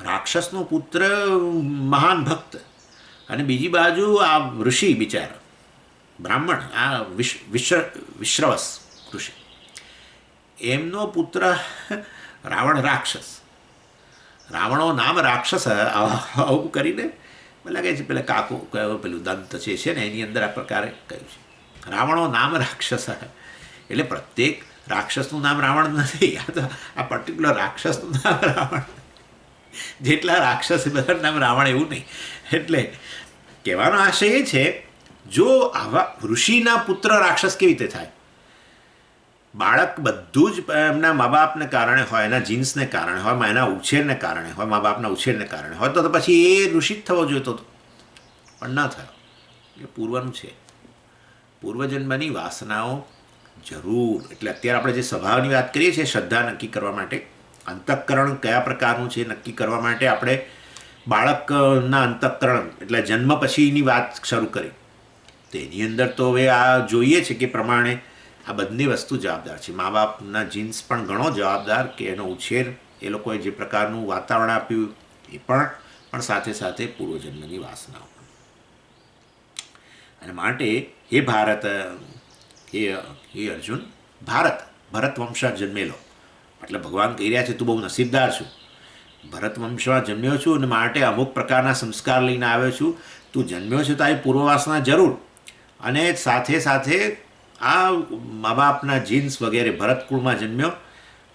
Speaker 1: રાક્ષસનો પુત્ર, મહાન ભક્ત, અને બીજી બાજુ આ ઋષિ બિચારા બ્રાહ્મણ, આ વિશ્રવસ ઋષિ, એમનો પુત્ર રાવણ રાક્ષસ. રાવણો નામ રાક્ષસ આવું કરીને લાગે છે પેલા કાકો પેલું દંત છે ને એની અંદર આ પ્રકારે કહ્યું છે, રાવણો નામ રાક્ષસ. એટલે પ્રત્યેક રાક્ષસનું નામ રાવણ નથી, આ પર્ટિક્યુલર રાક્ષસનું નામ રાવણ. જેટલા રાક્ષસ બધા નામ રાવણ એવું નહીં. એટલે કહેવાનો આશય એ છે, જો આવા ઋષિના પુત્ર રાક્ષસ કેવી રીતે થાય? બાળક બધું જ એમના મા બાપને કારણે હોય, એના જીન્સને કારણે હોય, એના ઉછેરને કારણે હોય, મા બાપના ઉછેરને કારણે હોય, તો પછી એ ઋષિ જ થવો જોઈતો હતો, પણ ન થયો. એ પૂર્વનું છે. પૂર્વજન્મની વાસનાઓ જરૂર. એટલે અત્યારે આપણે જે સ્વભાવની વાત કરીએ છીએ, શ્રદ્ધા નક્કી કરવા માટે, અંતઃકરણ કયા પ્રકારનું છે નક્કી કરવા માટે આપણે બાળકના અંતઃકરણ એટલે જન્મ પછીની વાત શરૂ કરી. તેની અંદર તો હવે આ જોઈએ છે કે પ્રમાણે આ બધી વસ્તુ જવાબદાર છે. મા બાપના જીન્સ પણ ઘણો જવાબદાર, કે એનો ઉછેર, એ લોકોએ જે પ્રકારનું વાતાવરણ આપ્યું એ પણ સાથે સાથે પૂર્વજન્મની વાસનાઓ. અને માટે હે ભારત, હે અર્જુન, ભરત વંશમાં જન્મેલો, એટલે ભગવાન કહી રહ્યા છે તું બહુ નસીબદાર છું, ભરત વંશમાં જન્મ્યો છું અને માટે અમુક પ્રકારના સંસ્કાર લઈને આવ્યો છું. તું જન્મ્યો છે તારી પૂર્વવાસના જરૂર, અને સાથે સાથે આ મા બાપના જીન્સ વગેરે ભરતકુળમાં જન્મ્યો,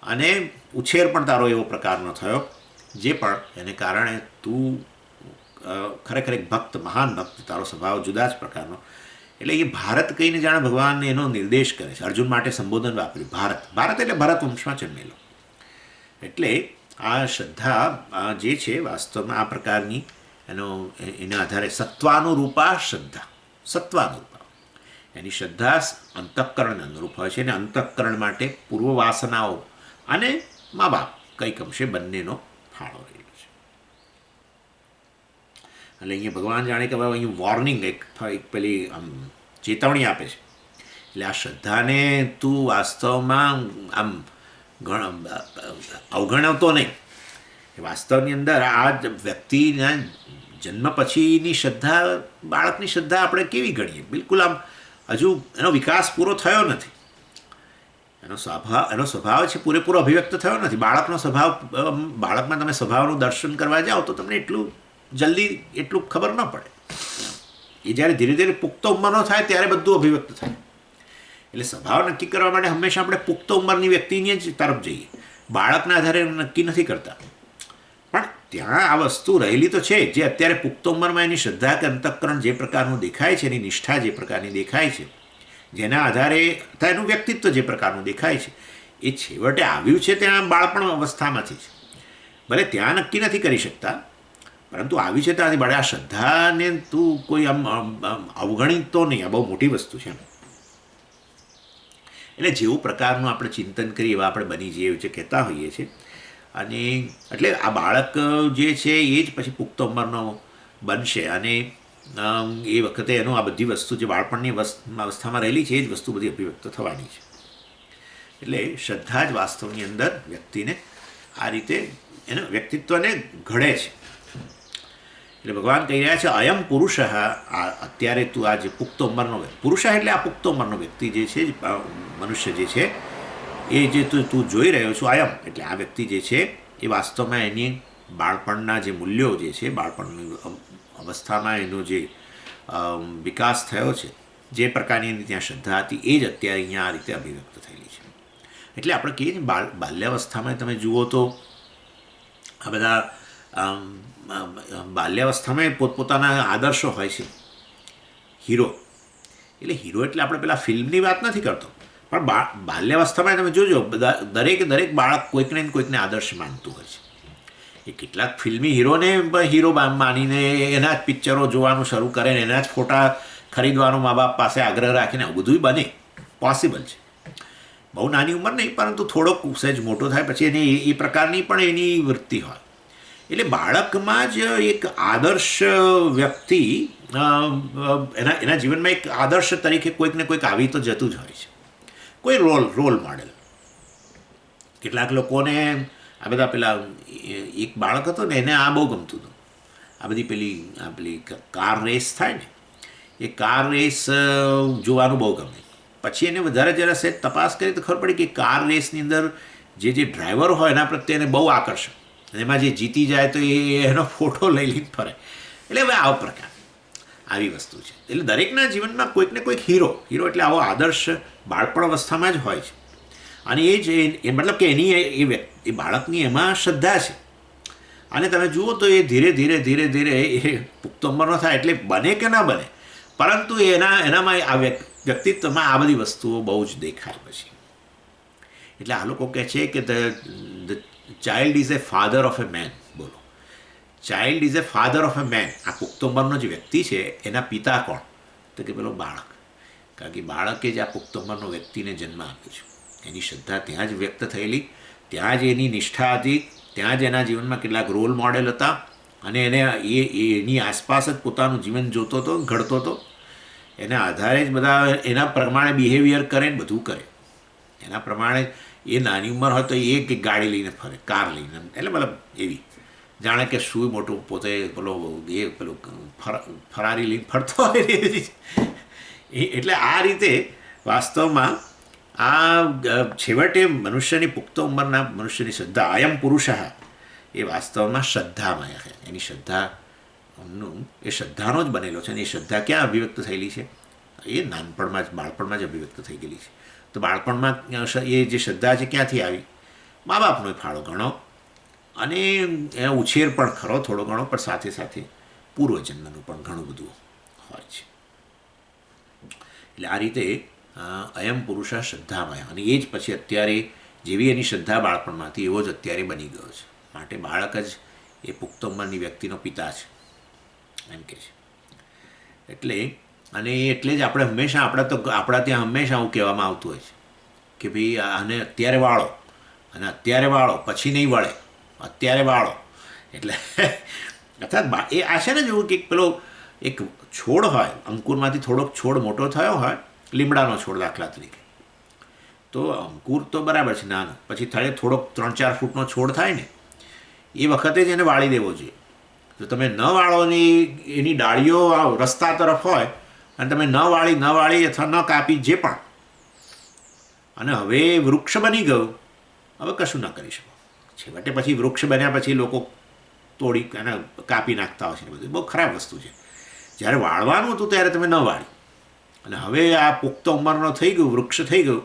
Speaker 1: અને ઉછેર પણ તારો એવો પ્રકારનો થયો જે પણ એને કારણે તું ખરેખર એક ભક્ત, મહાન ભક્ત, તારો સ્વભાવ જુદા જ પ્રકારનો. એટલે એ ભારત કહીને જાણે ભગવાન એનો નિર્દેશ કરે છે. અર્જુન માટે સંબોધન વાપર્યું ભારત એટલે ભરત વંશમાં જન્મેલો. એટલે આ શ્રદ્ધા જે છે વાસ્તવમાં આ પ્રકારની એના આધારે સત્વાનુરૂપા શ્રદ્ધા, સત્વાનુરૂપા એની શ્રદ્ધા અંતઃકરણ અનુરૂપ હોય છે. અને અંતઃકરણ માટે પૂર્વ વાસનાઓ અને મા બાપ કંઈક અંશે બંનેનો ફાળો રહેલો છે. એટલે અહીંયા ભગવાન જાણે કે અહીં વોર્નિંગ, એક પેલી ચેતવણી આપે છે. એટલે આ શ્રદ્ધાને તું વાસ્તવમાં આમ અવગણવતો નહીં. વાસ્તવની અંદર આ વ્યક્તિના જન્મ પછીની શ્રદ્ધા, બાળકની શ્રદ્ધા આપણે કેવી ગણીએ? બિલકુલ આમ હજુ એનો વિકાસ પૂરો થયો નથી, એનો સ્વભાવ છે પૂરેપૂરો અભિવ્યક્ત થયો નથી. બાળકમાં તમે સ્વભાવનું દર્શન કરવા જાઓ તો તમને એટલું ખબર ન પડે. એ જ્યારે ધીરે ધીરે પુખ્ત ઉંમરનો થાય ત્યારે બધું અભિવ્યક્ત થાય. એટલે સ્વભાવ નક્કી કરવા માટે હંમેશા આપણે પુખ્ત ઉંમરની વ્યક્તિની જ તરફ જઈએ, બાળકના આધારે નક્કી નથી કરતા. પણ ત્યાં આ વસ્તુ રહેલી તો છે, જે અત્યારે પુખ્ત ઉંમરમાં એની શ્રદ્ધા કે અંતઃકરણ જે પ્રકારનું દેખાય છે, એની નિષ્ઠા જે પ્રકારની દેખાય છે, જેના આધારે એનું વ્યક્તિત્વ જે પ્રકારનું દેખાય છે, એ છેવટે આવ્યું છે ત્યાં બાળપણ અવસ્થામાંથી છે. ભલે ત્યાં નક્કી નથી કરી શકતા, પરંતુ આવી છે ત્યાંથી બળે આ શ્રદ્ધાને તું કોઈ આમ અવગણિત તો નહીં, આ બહુ મોટી વસ્તુ છે. એટલે જેવું પ્રકારનું આપણે ચિંતન કરીએ એવા આપણે બની જઈએ જે કહેતા હોઈએ છીએ. અને એટલે આ બાળક જે છે એ જ પછી પુખ્ત ઉંમરનો બનશે અને એ વખતે એનું આ બધી વસ્તુ જે બાળપણની અવસ્થામાં રહેલી છે એ જ વસ્તુ બધી અભિવ્યક્ત થવાની છે. એટલે શ્રદ્ધા જ વાસ્તવની અંદર વ્યક્તિને આ રીતે એના વ્યક્તિત્વને ઘડે છે. એટલે ભગવાન કહી રહ્યા છે અયમ પુરુષ, અત્યારે તું આ જે પુખ્ત ઉંમરનો પુરુષ એટલે આ પુખ્ત ઉંમરનો વ્યક્તિ જે છે મનુષ્ય જે છે એ જે તું જોઈ રહ્યો છું અયમ એટલે આ વ્યક્તિ જે છે એ વાસ્તવમાં એની બાળપણના જે મૂલ્યો જે છે બાળપણની અવસ્થામાં એનો જે વિકાસ થયો છે, જે પ્રકારની એની ત્યાં શ્રદ્ધા હતી એ જ અત્યારે અહીંયા આ રીતે અભિવ્યક્ત થયેલી છે. એટલે આપણે કહીએ ને બાલ્યાવસ્થામાં તમે જુઓ તો આ બધા બાલ્યાવસ્થામાં પોતપોતાના આદર્શો હોય છે. હીરો એટલે આપણે પેલા ફિલ્મની વાત નથી કરતો, પણ બાલ્યાવસ્થામાં તમે જોજો દરેક બાળક કોઈકને ને કોઈકને આદર્શ માનતું હોય છે. એ કેટલાક ફિલ્મી હીરોને હીરો માનીને એના જ પિક્ચરો જોવાનું શરૂ કરે ને એના જ ફોટા ખરીદવાનો મા બાપ પાસે આગ્રહ રાખીને આવું બધું બને, પોસિબલ છે. બહુ નાની ઉંમર નહીં, પરંતુ થોડોક સહેજ મોટો થાય પછી એની એ પ્રકારની પણ એની વૃત્તિ હોય. એટલે બાળકમાં જ એક આદર્શ વ્યક્તિ એના જીવનમાં એક આદર્શ તરીકે કોઈક ને કોઈક આવી તો જતું જ હોય છે, કોઈ રોલ મોડેલ. કેટલાક લોકોને આ બધા પેલા એક બાળક હતો ને એને આ બહુ ગમતું હતું, આ બધી પેલી કાર રેસ થાય ને એ કાર રેસ જોવાનું બહુ ગમે. પછી એને વધારે જરા સેજ તપાસ કરી તો ખબર પડી કે કાર રેસની અંદર જે ડ્રાઈવર હોય એના પ્રત્યે એને બહુ આકર્ષણ, અને એમાં જે જીતી જાય તો એનો ફોટો લઈને ફરે. એટલે હવે આવા પ્રકાર આવી વસ્તુ છે. એટલે દરેકના જીવનમાં કોઈક ને કોઈક હીરો એટલે આવો આદર્શ બાળપણ અવસ્થામાં જ હોય છે. અને એ જ મતલબ કે એની એ બાળકની એમાં શ્રદ્ધા છે. અને તમે જુઓ તો એ ધીરે ધીરે એ પુખ્ત ઉંમરનો થાય એટલે બને કે ના બને, પરંતુ એનામાં આ વ્યક્તિત્વમાં આ બધી વસ્તુઓ બહુ જ દેખાય પછી. એટલે આ લોકો કહે છે કે the child is a father of a man. બોલો, child is a father of a man. આ પુખ્ત ઉંમરનો જે વ્યક્તિ છે એના પિતા કોણ? તો કે પેલો બાળક. કારણ કે બાળકે જ આ પુખ્ત ઉંમરનો વ્યક્તિને જન્મ આપ્યો છે. એની શ્રદ્ધા ત્યાં જ વ્યક્ત થયેલી, ત્યાં જ એની નિષ્ઠા હતી, ત્યાં જ એના જીવનમાં કેટલાક રોલ મોડેલ હતા, અને એની આસપાસ જ પોતાનું જીવન જોતો હતો, ઘડતો હતો. એના આધારે જ બધા એના પ્રમાણે બિહેવિયર કરે ને બધું કરે. એના પ્રમાણે એ નાની ઉંમર હોય તો એ એક ગાડી લઈને ફરે, કાર લઈને, એટલે મતલબ એવી જાણે કે શું મોટું પોતે પેલું ફરારી લઈને ફરતો હોય. એટલે આ રીતે વાસ્તવમાં આ છેવટે મનુષ્યની પુખ્ત ઉંમરના મનુષ્યની શ્રદ્ધા અયમ પુરુષ એ વાસ્તવમાં શ્રદ્ધામય છે. એની શ્રદ્ધાનું એ શ્રદ્ધાનો જ બનેલો છે. અને એ શ્રદ્ધા ક્યાં અભિવ્યક્ત થયેલી છે? એ નાનપણમાં જ બાળપણમાં જ અભિવ્યક્ત થઈ ગયેલી છે. તો બાળપણમાં એ જે શ્રદ્ધા છે ક્યાંથી આવી? મા બાપનો ફાળો ઘણો, અને એ ઉછેર પણ ખરો થોડો ઘણો, પણ સાથે સાથે પૂર્વજન્મનું પણ ઘણું બધું હોય છે. એટલે આ રીતે અયમ પુરુષા શ્રદ્ધામય, અને એ જ પછી અત્યારે જેવી એની શ્રદ્ધા બાળપણમાંથી એવો જ અત્યારે બની ગયો છે. માટે બાળક જ એ પુખ્ત ઉંમરની વ્યક્તિનો પિતા છે એમ કે છે. એટલે જ આપણે હંમેશા આપણા ત્યાં હંમેશા આવું કહેવામાં આવતું હોય છે કે ભાઈ આને અત્યારે વાળો, અને અત્યારે વાળો પછી નહીં વળે, અત્યારે વાળો. એટલે અર્થાત એ આ છે ને જેવું કે પેલો એક છોડ હોય, અંકુરમાંથી થોડોક છોડ મોટો થયો હોય, લીમડાનો છોડ દાખલા તરીકે, તો અંકુર તો બરાબર છે નાનો, પછી થોડોક 3-4 ફૂટનો છોડ થાય ને એ વખતે જ એને વાળી દેવો જોઈએ. જો તમે ન વાળો ને એની ડાળીઓ રસ્તા તરફ હોય અને તમે ન વાળી અથવા ન કાપી જે પણ, અને હવે વૃક્ષ બની ગયું, હવે કશું ન કરી શકો. છેવટે પછી વૃક્ષ બન્યા પછી લોકો તોડી અને કાપી નાખતા હોય છે. બધું બહુ ખરાબ વસ્તુ છે. જ્યારે વાળવાનું હતું ત્યારે તમે ન વાળી, અને હવે આ પુખ્ત ઉંમરનો થઈ ગયું, વૃક્ષ થઈ ગયું,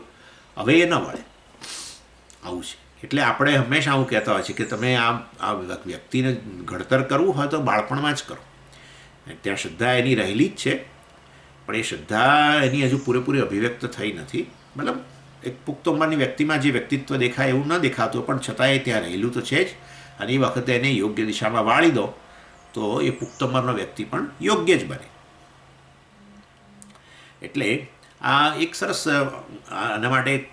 Speaker 1: હવે એ ન વળે. આવું છે. એટલે આપણે હંમેશા આવું કહેતા હોય છે કે તમે આ વ્યક્તિને ઘડતર કરવું હોય તો બાળપણમાં જ કરો. ત્યાં શ્રદ્ધા એની રહેલી જ છે, પણ એ શ્રદ્ધા એની હજુ પૂરેપૂરી અભિવ્યક્ત થઈ નથી. મતલબ એક પુખ્ત ઉંમરની વ્યક્તિમાં જે વ્યક્તિત્વ દેખાય એવું ન દેખાતું, પણ છતાંય ત્યાં રહેલું તો છે જ. અને એ વખતે એને યોગ્ય દિશામાં વાળી દો તો એ પુખ્ત ઉંમરનો વ્યક્તિ પણ યોગ્ય જ બને. એટલે આ એક સરસ આના માટે એક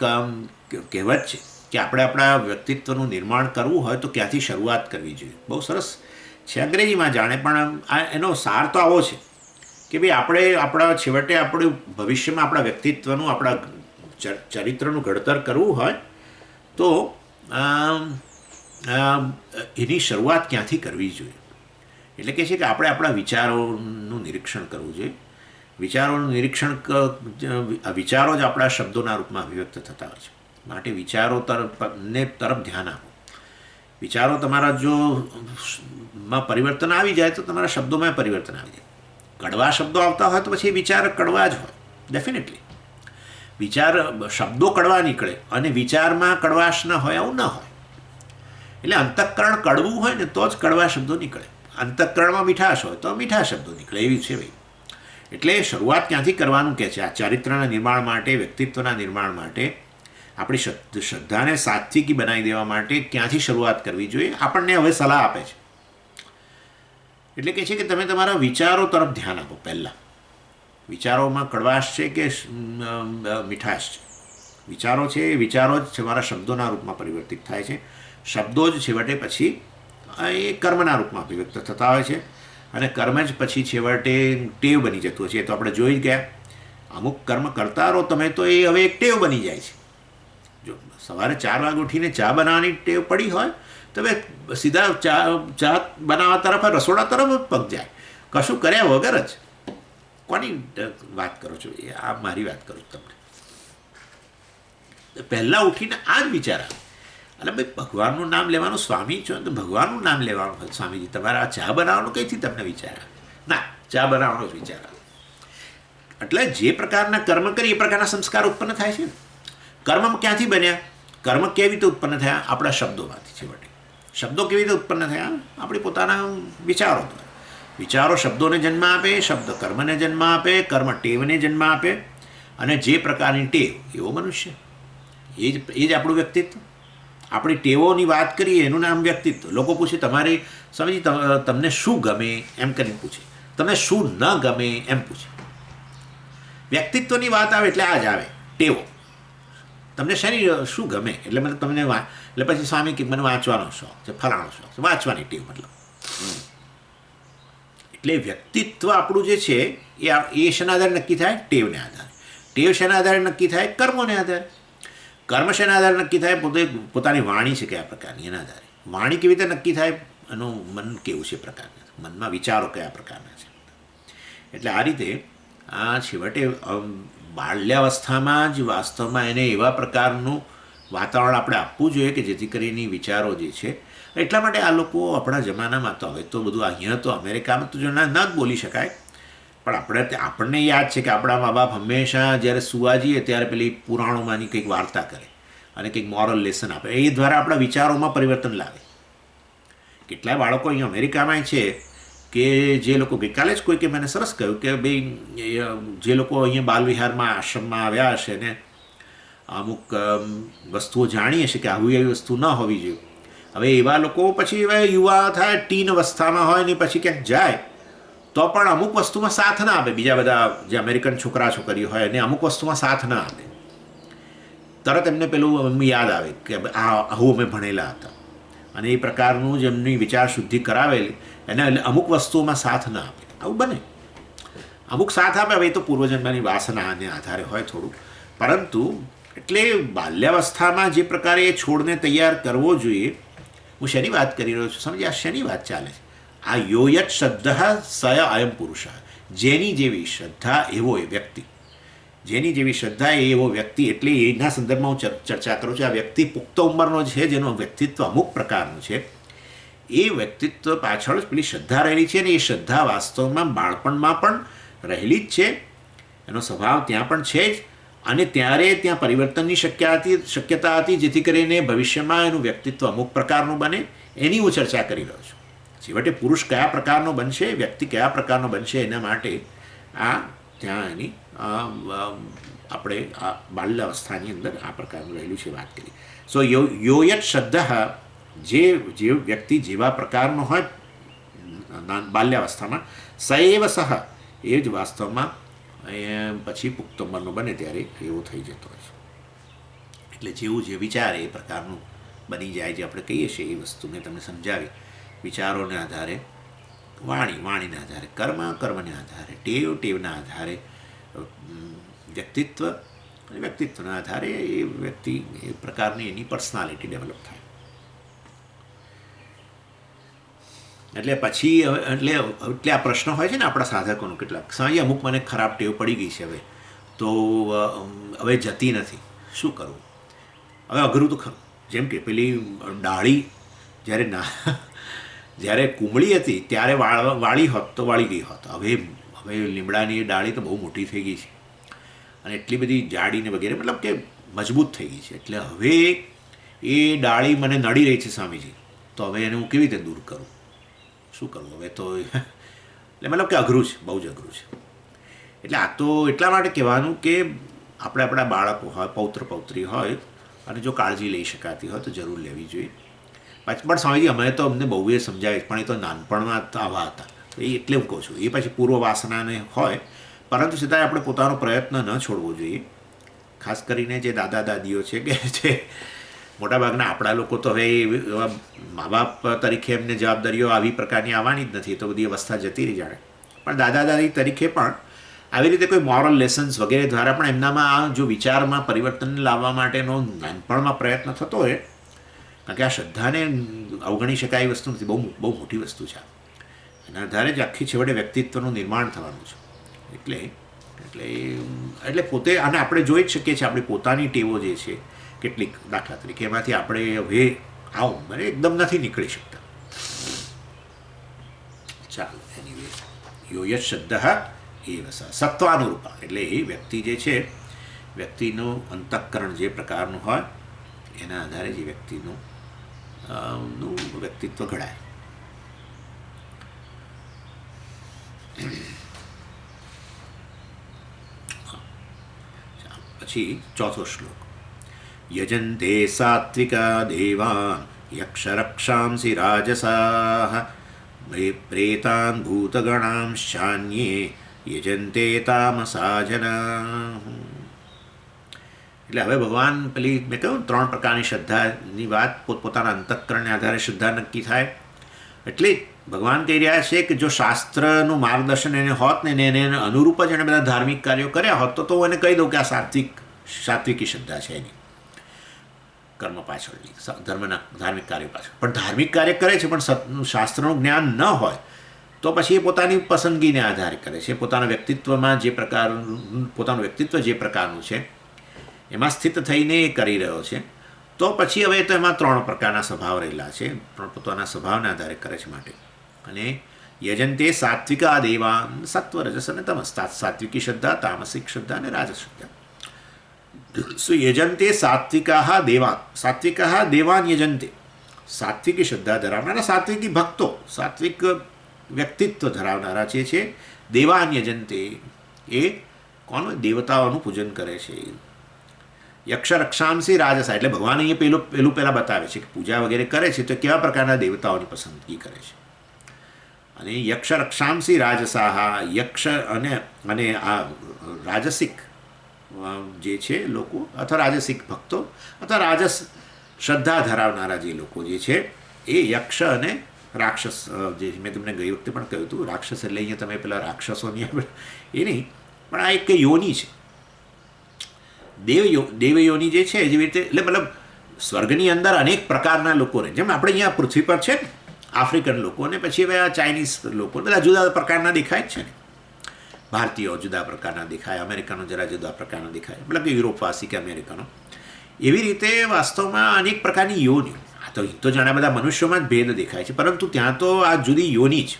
Speaker 1: કહેવત છે કે આપણે આપણા વ્યક્તિત્વનું નિર્માણ કરવું હોય તો ક્યાંથી શરૂઆત કરવી જોઈએ. બહુ સરસ છે, અંગ્રેજીમાં જાણે, પણ આ એનો સાર તો આવો છે કે ભાઈ આપણે આપણા છેવટે આપણે ભવિષ્યમાં આપણા વ્યક્તિત્વનું, આપણા ચરિત્રનું ઘડતર કરવું હોય તો એની શરૂઆત ક્યાંથી કરવી જોઈએ. એટલે કે છે કે આપણે આપણા વિચારોનું નિરીક્ષણ કરવું જોઈએ. વિચારોનું નિરીક્ષણ, વિચારો જ આપણા શબ્દોના રૂપમાં અભિવ્યક્ત થતા હોય છે. માટે વિચારો તરફ ધ્યાન આપો. વિચારો તમારા જો માં પરિવર્તન આવી જાય તો તમારા શબ્દોમાં પરિવર્તન આવી જાય. કડવા શબ્દો આવતા હોય તો પછી વિચાર કડવા જ હોય, ડેફિનેટલી. વિચાર, શબ્દો કડવા નીકળે અને વિચારમાં કડવાશ ન હોય, આવું ન હોય. એટલે અંતઃકરણ કડવું હોય ને તો જ કડવા શબ્દો નીકળે. અંતઃકરણમાં મીઠાશ હોય તો મીઠા શબ્દો નીકળે, એવી છે ભાઈ. એટલે શરૂઆત ક્યાંથી કરવાનું કહે છે? આ ચારિત્રના નિર્માણ માટે, વ્યક્તિત્વના નિર્માણ માટે, આપણી શ્રદ્ધાને સાત્વિકી બનાવી દેવા માટે ક્યાંથી શરૂઆત કરવી જોઈએ આપણને હવે સલાહ આપે છે. એટલે કે છે કે તમે તમારા વિચારો તરફ ધ્યાન આપો. પહેલાં વિચારોમાં કડવાશ છે કે મીઠાશ છે? વિચારો છે, એ વિચારો જ તમારા શબ્દોના રૂપમાં પરિવર્તિત થાય છે. શબ્દો જ છેવટે પછી એ કર્મના રૂપમાં અભિવ્યક્ત થતા હોય છે અને કર્મ જ પછી છેવટે ટેવ બની જતું હોય છે. એ તો આપણે જોઈ જ ગયા. અમુક કર્મ કરતા રહો તમે તો એ હવે એક ટેવ બની જાય છે. જો સવારે 4 વાગે ઉઠીને ચા બનાવવાની ટેવ પડી હોય તો હવે સીધા ચા બનાવવા તરફ, રસોડા તરફ જ પગ જાય, કશું કર્યા વગર જ. કોની વાત કરો છો? એ આ મારી વાત કરું તમને. પહેલાં ઉઠીને આ જ વિચાર આવે, એટલે ભાઈ ભગવાનનું નામ લેવાનું, સ્વામી છો તો ભગવાનનું નામ લેવાનું હોય. સ્વામીજી તમારા આ ચા બનાવવાનું કંઈથી તમને વિચાર આવે? ના, ચા બનાવવાનો જ વિચાર આવે. એટલે જે પ્રકારના કર્મ કરી એ પ્રકારના સંસ્કાર ઉત્પન્ન થાય છે. કર્મ ક્યાંથી બન્યા? કર્મ કેવી રીતે ઉત્પન્ન થયા? આપણા શબ્દોમાંથી. છેવટે શબ્દો કેવી રીતે ઉત્પન્ન થયા? આપણે પોતાના વિચારો દ્વારા. વિચારો શબ્દોને જન્મ આપે, શબ્દ કર્મને જન્મ આપે, કર્મ ટેવને જન્મ આપે, અને જે પ્રકારની ટેવ એવો મનુષ્ય. એ જ આપણું વ્યક્તિત્વ. આપણી ટેવોની વાત કરીએ એનું નામ વ્યક્તિત્વ. લોકો પૂછે તમારી સમજી તમને શું ગમે એમ કરીને પૂછે, તમને શું ન ગમે એમ પૂછે. વ્યક્તિત્વની વાત આવે એટલે આ જ આવે, ટેવો. તમને શેની શું ગમે એટલે મતલબ તમને એટલે પછી સ્વામી કે મને વાંચવાનો શોખ છે, ફલાણો શોખ છે, વાંચવાની ટેવ મતલબ. એટલે વ્યક્તિત્વ આપણું જે છે એ શેના આધારે નક્કી થાય? ટેવને આધારે. ટેવ શેના આધારે નક્કી થાય? કર્મોને આધારે. કર્મ શેના આધારે નક્કી થાય? પોતાની વાણી છે કયા પ્રકારની, એના આધારે. વાણી કેવી રીતે નક્કી થાય? એનું મન કેવું છે પ્રકારના, મનમાં વિચારો કયા પ્રકારના છે. એટલે આ રીતે આ છેવટે બાલ્યાવસ્થામાં જ વાસ્તવમાં એને એવા પ્રકારનું વાતાવરણ આપણે આપવું જોઈએ કે જેથી કરીને વિચારો જે છે. એટલા માટે આ લોકો આપણા જમાનામાં તો હવે તો બધું અહીંયા તો અમેરિકામાં તો જો ન જ બોલી શકાય, પણ આપણને યાદ છે કે આપણા મા બાપ હંમેશા જ્યારે સુવા જઈએ ત્યારે પેલી પુરાણોમાંની કંઈક વાર્તા કરે અને કંઈક મોરલ લેસન આપે. એ દ્વારા આપણા વિચારોમાં પરિવર્તન લાવે. કેટલાય બાળકો અહીંયા અમેરિકામાં છે કે જે લોકો, ગઈકાલે જ કોઈકે મને સરસ કહ્યું કે ભાઈ જે લોકો અહીંયા બાલવિહારમાં, આશ્રમમાં આવ્યા હશે ને અમુક વસ્તુઓ જાણી હશે કે આવી એવી વસ્તુ ન હોવી જોઈએ. હવે એવા લોકો પછી હવે યુવા થાય, ટીન અવસ્થામાં હોય ને પછી ક્યાંક જાય તો પણ અમુક વસ્તુમાં સાથ ના આપે. બીજા બધા જે અમેરિકન છોકરા છોકરીઓ હોય એને અમુક વસ્તુમાં સાથ ના આપે. તરત એમને પેલું યાદ આવે કે આવું અમે ભણેલા હતા, અને એ પ્રકારનું જ એમની વિચાર શુદ્ધિ કરાવેલી એને અમુક વસ્તુઓમાં સાથ ના આપે. આવું બને. અમુક સાથ આપે, હવે એ તો પૂર્વજન્મની વાસનાને આધારે હોય થોડું, પરંતુ એટલે બાલ્યાવસ્થામાં જે પ્રકારે એ છોડને તૈયાર કરવો જોઈએ. હું શેની વાત કરી રહ્યો છું? સમજી આ શેની વાત ચાલે છે? આ યોયત શ્રદ્ધા સય અયમ પુરુષ. જેની જેવી શ્રદ્ધા એવો એ વ્યક્તિ, જેની જેવી શ્રદ્ધા એ એવો વ્યક્તિ. એટલે એના સંદર્ભમાં હું ચર્ચા કરું છું. આ વ્યક્તિ પુખ્ત ઉંમરનો છે, જેનું વ્યક્તિત્વ અમુક પ્રકારનું છે. એ વ્યક્તિત્વ પાછળ પેલી શ્રદ્ધા રહેલી છે, અને એ શ્રદ્ધા વાસ્તવમાં બાળપણમાં પણ રહેલી જ છે. એનો સ્વભાવ ત્યાં પણ છે જ, અને ત્યારે ત્યાં પરિવર્તનની શક્યતા હતી, જેથી કરીને ભવિષ્યમાં એનું વ્યક્તિત્વ અમુક પ્રકારનું બને. એની હું ચર્ચા કરી રહ્યો છું. છેવટે પુરુષ કયા પ્રકારનો બનશે, વ્યક્તિ કયા પ્રકારનો બનશે, એના માટે આ ત્યાં એની આપણે આ બાલ્યાવસ્થાની અંદર આ પ્રકારનું રહેલું છે વાત કરી. સો યોયત શ્રદ્ધા, જે વ્યક્તિ જેવા પ્રકારનો હોય બાલ્યાવસ્થામાં સૈવ સહ એ જ વાસ્તવમાં પછી પુખ્ત ઉંમરનો બને ત્યારે એવો થઈ જતો હોય છે. એટલે જેવું જે વિચારે એ પ્રકારનું બની જાય. જે આપણે કહીએ છીએ એ વસ્તુ મેં તમને સમજાવી. વિચારોને આધારે વાણી, વાણીના આધારે કર્મ, કર્મને આધારે ટેવ, ટેવના આધારે વ્યક્તિત્વ, અને વ્યક્તિત્વના આધારે એ વ્યક્તિ એ પ્રકારની એની પર્સનાલિટી ડેવલપ થાય. એટલે પછી એટલે આ પ્રશ્ન હોય છે ને આપણા સાધકોનું, કેટલાક સમય અમુક મને ખરાબ ટેવ પડી ગઈ છે હવે, તો હવે જતી નથી, શું કરવું? હવે અઘરું તો ખરું. જેમ કે પેલી ડાળી જ્યારે કુમળી હતી ત્યારે વાળી હોત તો વાળી ગઈ હોત. હવે લીમડાની ડાળી તો બહુ મોટી થઈ ગઈ છે અને એટલી બધી જાડીને વગેરે, મતલબ કે મજબૂત થઈ ગઈ છે. એટલે હવે એ ડાળી મને નડી રહી છે સ્વામીજી, તો હવે એને હું કેવી રીતે દૂર કરું, શું કરવું હવે? તો એટલે મતલબ કે અઘરું છે, બહુ જ અઘરું છે. એટલે આ તો એટલા માટે કહેવાનું કે આપણે આપણા બાળકો હોય, પૌત્ર પૌત્રી હોય, અને જો કાળજી લઈ શકાતી હોય તો જરૂર લેવી જોઈએ. પણ સ્વામીજી અમે તો અમને બહુ એ સમજાવે, પણ એ તો નાનપણમાં આવા હતા, તો એ એટલે હું કહું છું, એ પછી પૂર્વ વાસનાને હોય, પરંતુ છતાંય આપણે પોતાનો પ્રયત્ન ન છોડવો જોઈએ. ખાસ કરીને જે દાદા દાદીઓ છે કે જે મોટાભાગના આપણા લોકો તો હવે એવા મા બાપ તરીકે એમને જવાબદારીઓ આવી પ્રકારની આવવાની જ નથી, તો બધી અવસ્થા જતી રહી જાણે. પણ દાદા દાદી તરીકે પણ આવી રીતે કોઈ મોરલ લેસન્સ વગેરે દ્વારા પણ એમનામાં આ જો વિચારમાં પરિવર્તન લાવવા માટેનો નાનપણમાં પ્રયત્ન થતો હોય, કારણ કે આ શ્રદ્ધાને અવગણી શકાય એ વસ્તુ નથી, બહુ બહુ મોટી વસ્તુ છે. એના આધારે જ આખી છેવટે વ્યક્તિત્વનું નિર્માણ થવાનું છે. એટલે પોતે, અને આપણે જોઈ જ શકીએ છીએ આપણી પોતાની ટેવો જે છે કેટલીક, દાખલા તરીકે એમાંથી આપણે હવે મને એકદમ નથી નીકળી શકતા. ચાલો, એનીવે યો શ્રદ્ધા એ સત્વાનુરૂપા, એટલે એ વ્યક્તિ જે છે, વ્યક્તિનું અંતઃકરણ જે પ્રકારનું હોય એના આધારે જે વ્યક્તિનું વ્યક્તિત્વ ઘડાય. પછી ચોથો શ્લોક. યજન્તે સાત્વિકા દેવાન યક્ષરક્ષાંસી રાજસાઃ પ્રેતાન ભૂતગણાંશ્ચાન્યે યજન્તે તામસા જનાઃ. એટલે હવે ભગવાન પેલી મેં કહ્યું 3 પ્રકારની શ્રદ્ધાની વાત, પોતપોતાના અંતઃકરણને આધારે શ્રદ્ધા નક્કી થાય. એટલે ભગવાન કહી રહ્યા છે કે જો શાસ્ત્રનું માર્ગદર્શન એને હોત ને એને અનુરૂપ જ એને બધા ધાર્મિક કાર્યો કર્યા હોત તો એને કહી દઉં કે આ સાત્વિકી શ્રદ્ધા છે એની, કર્મ પાછળની, ધર્મના ધાર્મિક કાર્યો પાછળ. પણ ધાર્મિક કાર્ય કરે છે પણ શાસ્ત્રનું જ્ઞાન ન હોય તો પછી એ પોતાની પસંદગીને આધારે કરે છે, પોતાનું વ્યક્તિત્વ જે પ્રકારનું છે એમાં સ્થિત થઈને એ કરી રહ્યો છે. તો પછી હવે તો એમાં 3 પ્રકારના સ્વભાવ રહેલા છે, પોતાના સ્વભાવના આધારે કરે છે માટે. અને યજન્તે સાત્વિકા દેવાન, સત્વ, રજસ અને તમસ, સાત્વિકી શ્રદ્ધા, તામસિક શ્રદ્ધા અને રાજસ શ્રદ્ધા. યજન્તે સાત્વિકા દેવાન યજન્તે, સાત્વિકી શ્રદ્ધા ધરાવનારા, સાત્વિકી ભક્તો, સાત્વિક વ્યક્તિત્વ ધરાવનારા જે છે, દેવાન યજન્તે, એ કોણ? દેવતાઓનું પૂજન કરે છે. યક્ષ રક્ષાંસી રાજસા, એટલે ભગવાન અહીંયા પેલું પહેલાં બતાવે છે કે પૂજા વગેરે કરે છે તો કેવા પ્રકારના દેવતાઓની પસંદગી કરે છે. અને યક્ષ રક્ષાંસી રાજસાહ, યક્ષ અને આ રાજસિક જે છે લોકો, અથવા રાજસિક ભક્તો, અથવા રાજસ શ્રદ્ધા ધરાવનારા જે લોકો જે છે એ યક્ષ અને રાક્ષસ, જે મેં તમને ગઈ વખતે પણ કહ્યું હતું, રાક્ષસ એટલે અહીંયા તમે પેલા રાક્ષસોની એ નહીં, પણ આ એક યોની છે, દેવયોની જે છે. જેવી રીતે, એટલે મતલબ સ્વર્ગની અંદર અનેક પ્રકારના લોકો રહે, જેમ આપણે અહીંયા પૃથ્વી પર છે ને આફ્રિકન લોકો, અને પછી હવે આ ચાઇનીઝ લોકો, બધા જુદા પ્રકારના દેખાય જ છે ને. ભારતીયો જુદા પ્રકારના દેખાય, અમેરિકનો જરા જુદા પ્રકારના દેખાય, મતલબ કે યુરોપવાસી કે અમેરિકનો. એવી રીતે વાસ્તવમાં અનેક પ્રકારની યોની, આ તો જાણે બધા મનુષ્યોમાં જ ભેદ દેખાય છે, પરંતુ ત્યાં તો આ જુદી યોની છે.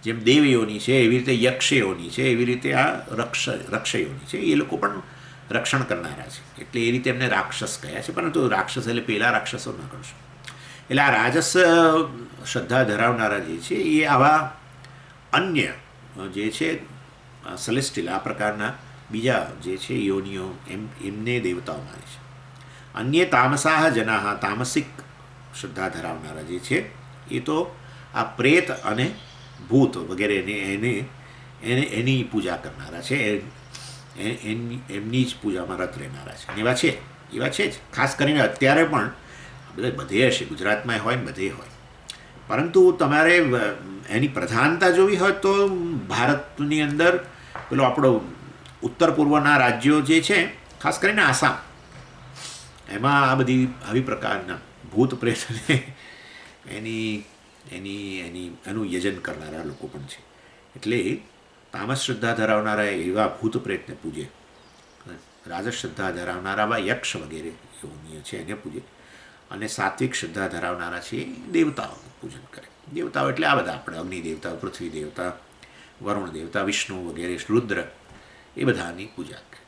Speaker 1: જેમ દેવ યોની છે એવી રીતે યક્ષ યોની છે, એવી રીતે આ રક્ષ યોની છે. એ લોકો પણ રક્ષણ કરનારા છે, એટલે એ રીતે એમને રાક્ષસ કહ્યા છે. પરંતુ રાક્ષસ એટલે પેલા રાક્ષસો ન કરશો. એટલે આ રાજસ શ્રદ્ધા ધરાવનારા જે છે એ આવા અન્ય જે છે સેલેસ્ટિયલ, આ પ્રકારના બીજા જે છે યોનિઓ, એમને દેવતાઓ માને છે. અન્ય તામસાહ જનાહ, તામસિક શ્રદ્ધા ધરાવનારા જે છે એ તો આ પ્રેત અને ભૂત વગેરે એને એને એની પૂજા કરનારા છે, એમની જ પૂજામાં રત રહેનારા છે. એવા છે જ, ખાસ કરીને અત્યારે પણ બધે હશે, ગુજરાતમાં હોય ને બધે હોય. પરંતુ તમારે એની પ્રધાનતા જોવી હોય તો ભારતની અંદર પેલો આપણો ઉત્તર પૂર્વના રાજ્યો જે છે, ખાસ કરીને આસામ, એમાં આ બધી આવી પ્રકારના ભૂત પ્રેતને એની એનું યજન કરનારા લોકો પણ છે. એટલે તામસ શ્રદ્ધા ધરાવનારા એવા ભૂત પ્રેતને પૂજે, રાજસ શ્રદ્ધા ધરાવનારા યક્ષ વગેરે યોનીય છે એને પૂજે, અને સાત્વિક શ્રદ્ધા ધરાવનારા છે એ દેવતાઓનું પૂજન કરે. દેવતાઓ એટલે આ બધા આપણે અગ્નિ દેવતા, પૃથ્વી દેવતા, વરુણ દેવતા, વિષ્ણુ વગેરે, રુદ્ર, એ બધાની પૂજા કરે.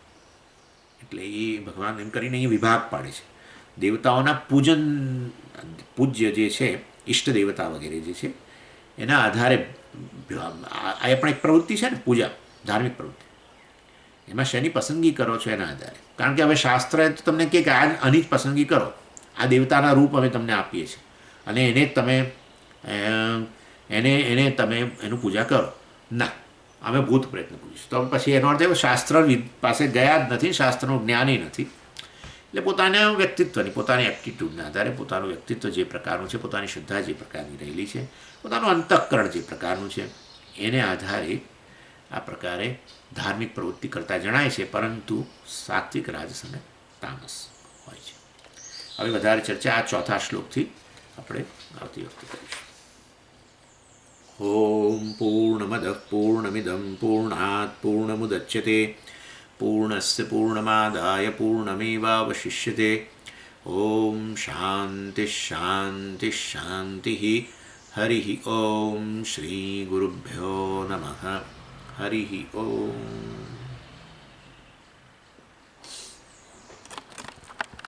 Speaker 1: એટલે એ ભગવાન એમ કરીને અહીં વિભાગ પાડે છે. દેવતાઓના પૂજ્ય જે છે, ઈષ્ટ દેવતા વગેરે જે છે, એના આધારે આ પણ એક પ્રવૃત્તિ છે ને, પૂજા, ધાર્મિક પ્રવૃત્તિ. એમાં શેની પસંદગી કરો છો એના આધારે. કારણ કે હવે શાસ્ત્ર તો તમને કહે કે આની જ પસંદગી કરો, આ દેવતાના રૂપ અમે તમને આપીએ છીએ અને એને જ તમે એને તમે એનું પૂજા કરો. ના, અમે ભૂત પ્રેતને પૂજીશું. તો પછી એનો અર્થ એવો, શાસ્ત્ર પાસે ગયા જ નથી, શાસ્ત્રનું જ્ઞાન નથી. એટલે પોતાના વ્યક્તિત્વની, પોતાની એપ્ટિટ્યૂડના આધારે, પોતાનું વ્યક્તિત્વ જે પ્રકારનું છે, પોતાની શ્રદ્ધા જે પ્રકારની રહેલી છે, પોતાનું અંતઃકરણ જે પ્રકારનું છે, એને આધારે આ પ્રકારે ધાર્મિક પ્રવૃત્તિ કરતા જણાય છે. પરંતુ સાત્વિક, રાજસ અને તામસ હોય છે. હવે વધારે ચર્ચા આ ચોથા શ્લોકથી આપણે આવતી વખતે કરીશું. ઓમ પૂર્ણમદ પૂર્ણમિદં પૂર્ણાત પૂર્ણમુદચ્યતે પૂર્ણસ્ય પૂર્ણમાદાય પૂર્ણમેવાવશિષ્યતે. ઓમ શાંતિ શાંતિ શાંતિ. હરિ ઓમ. શ્રી ગુરુભ્યો નમઃ. હરિ ઓમ.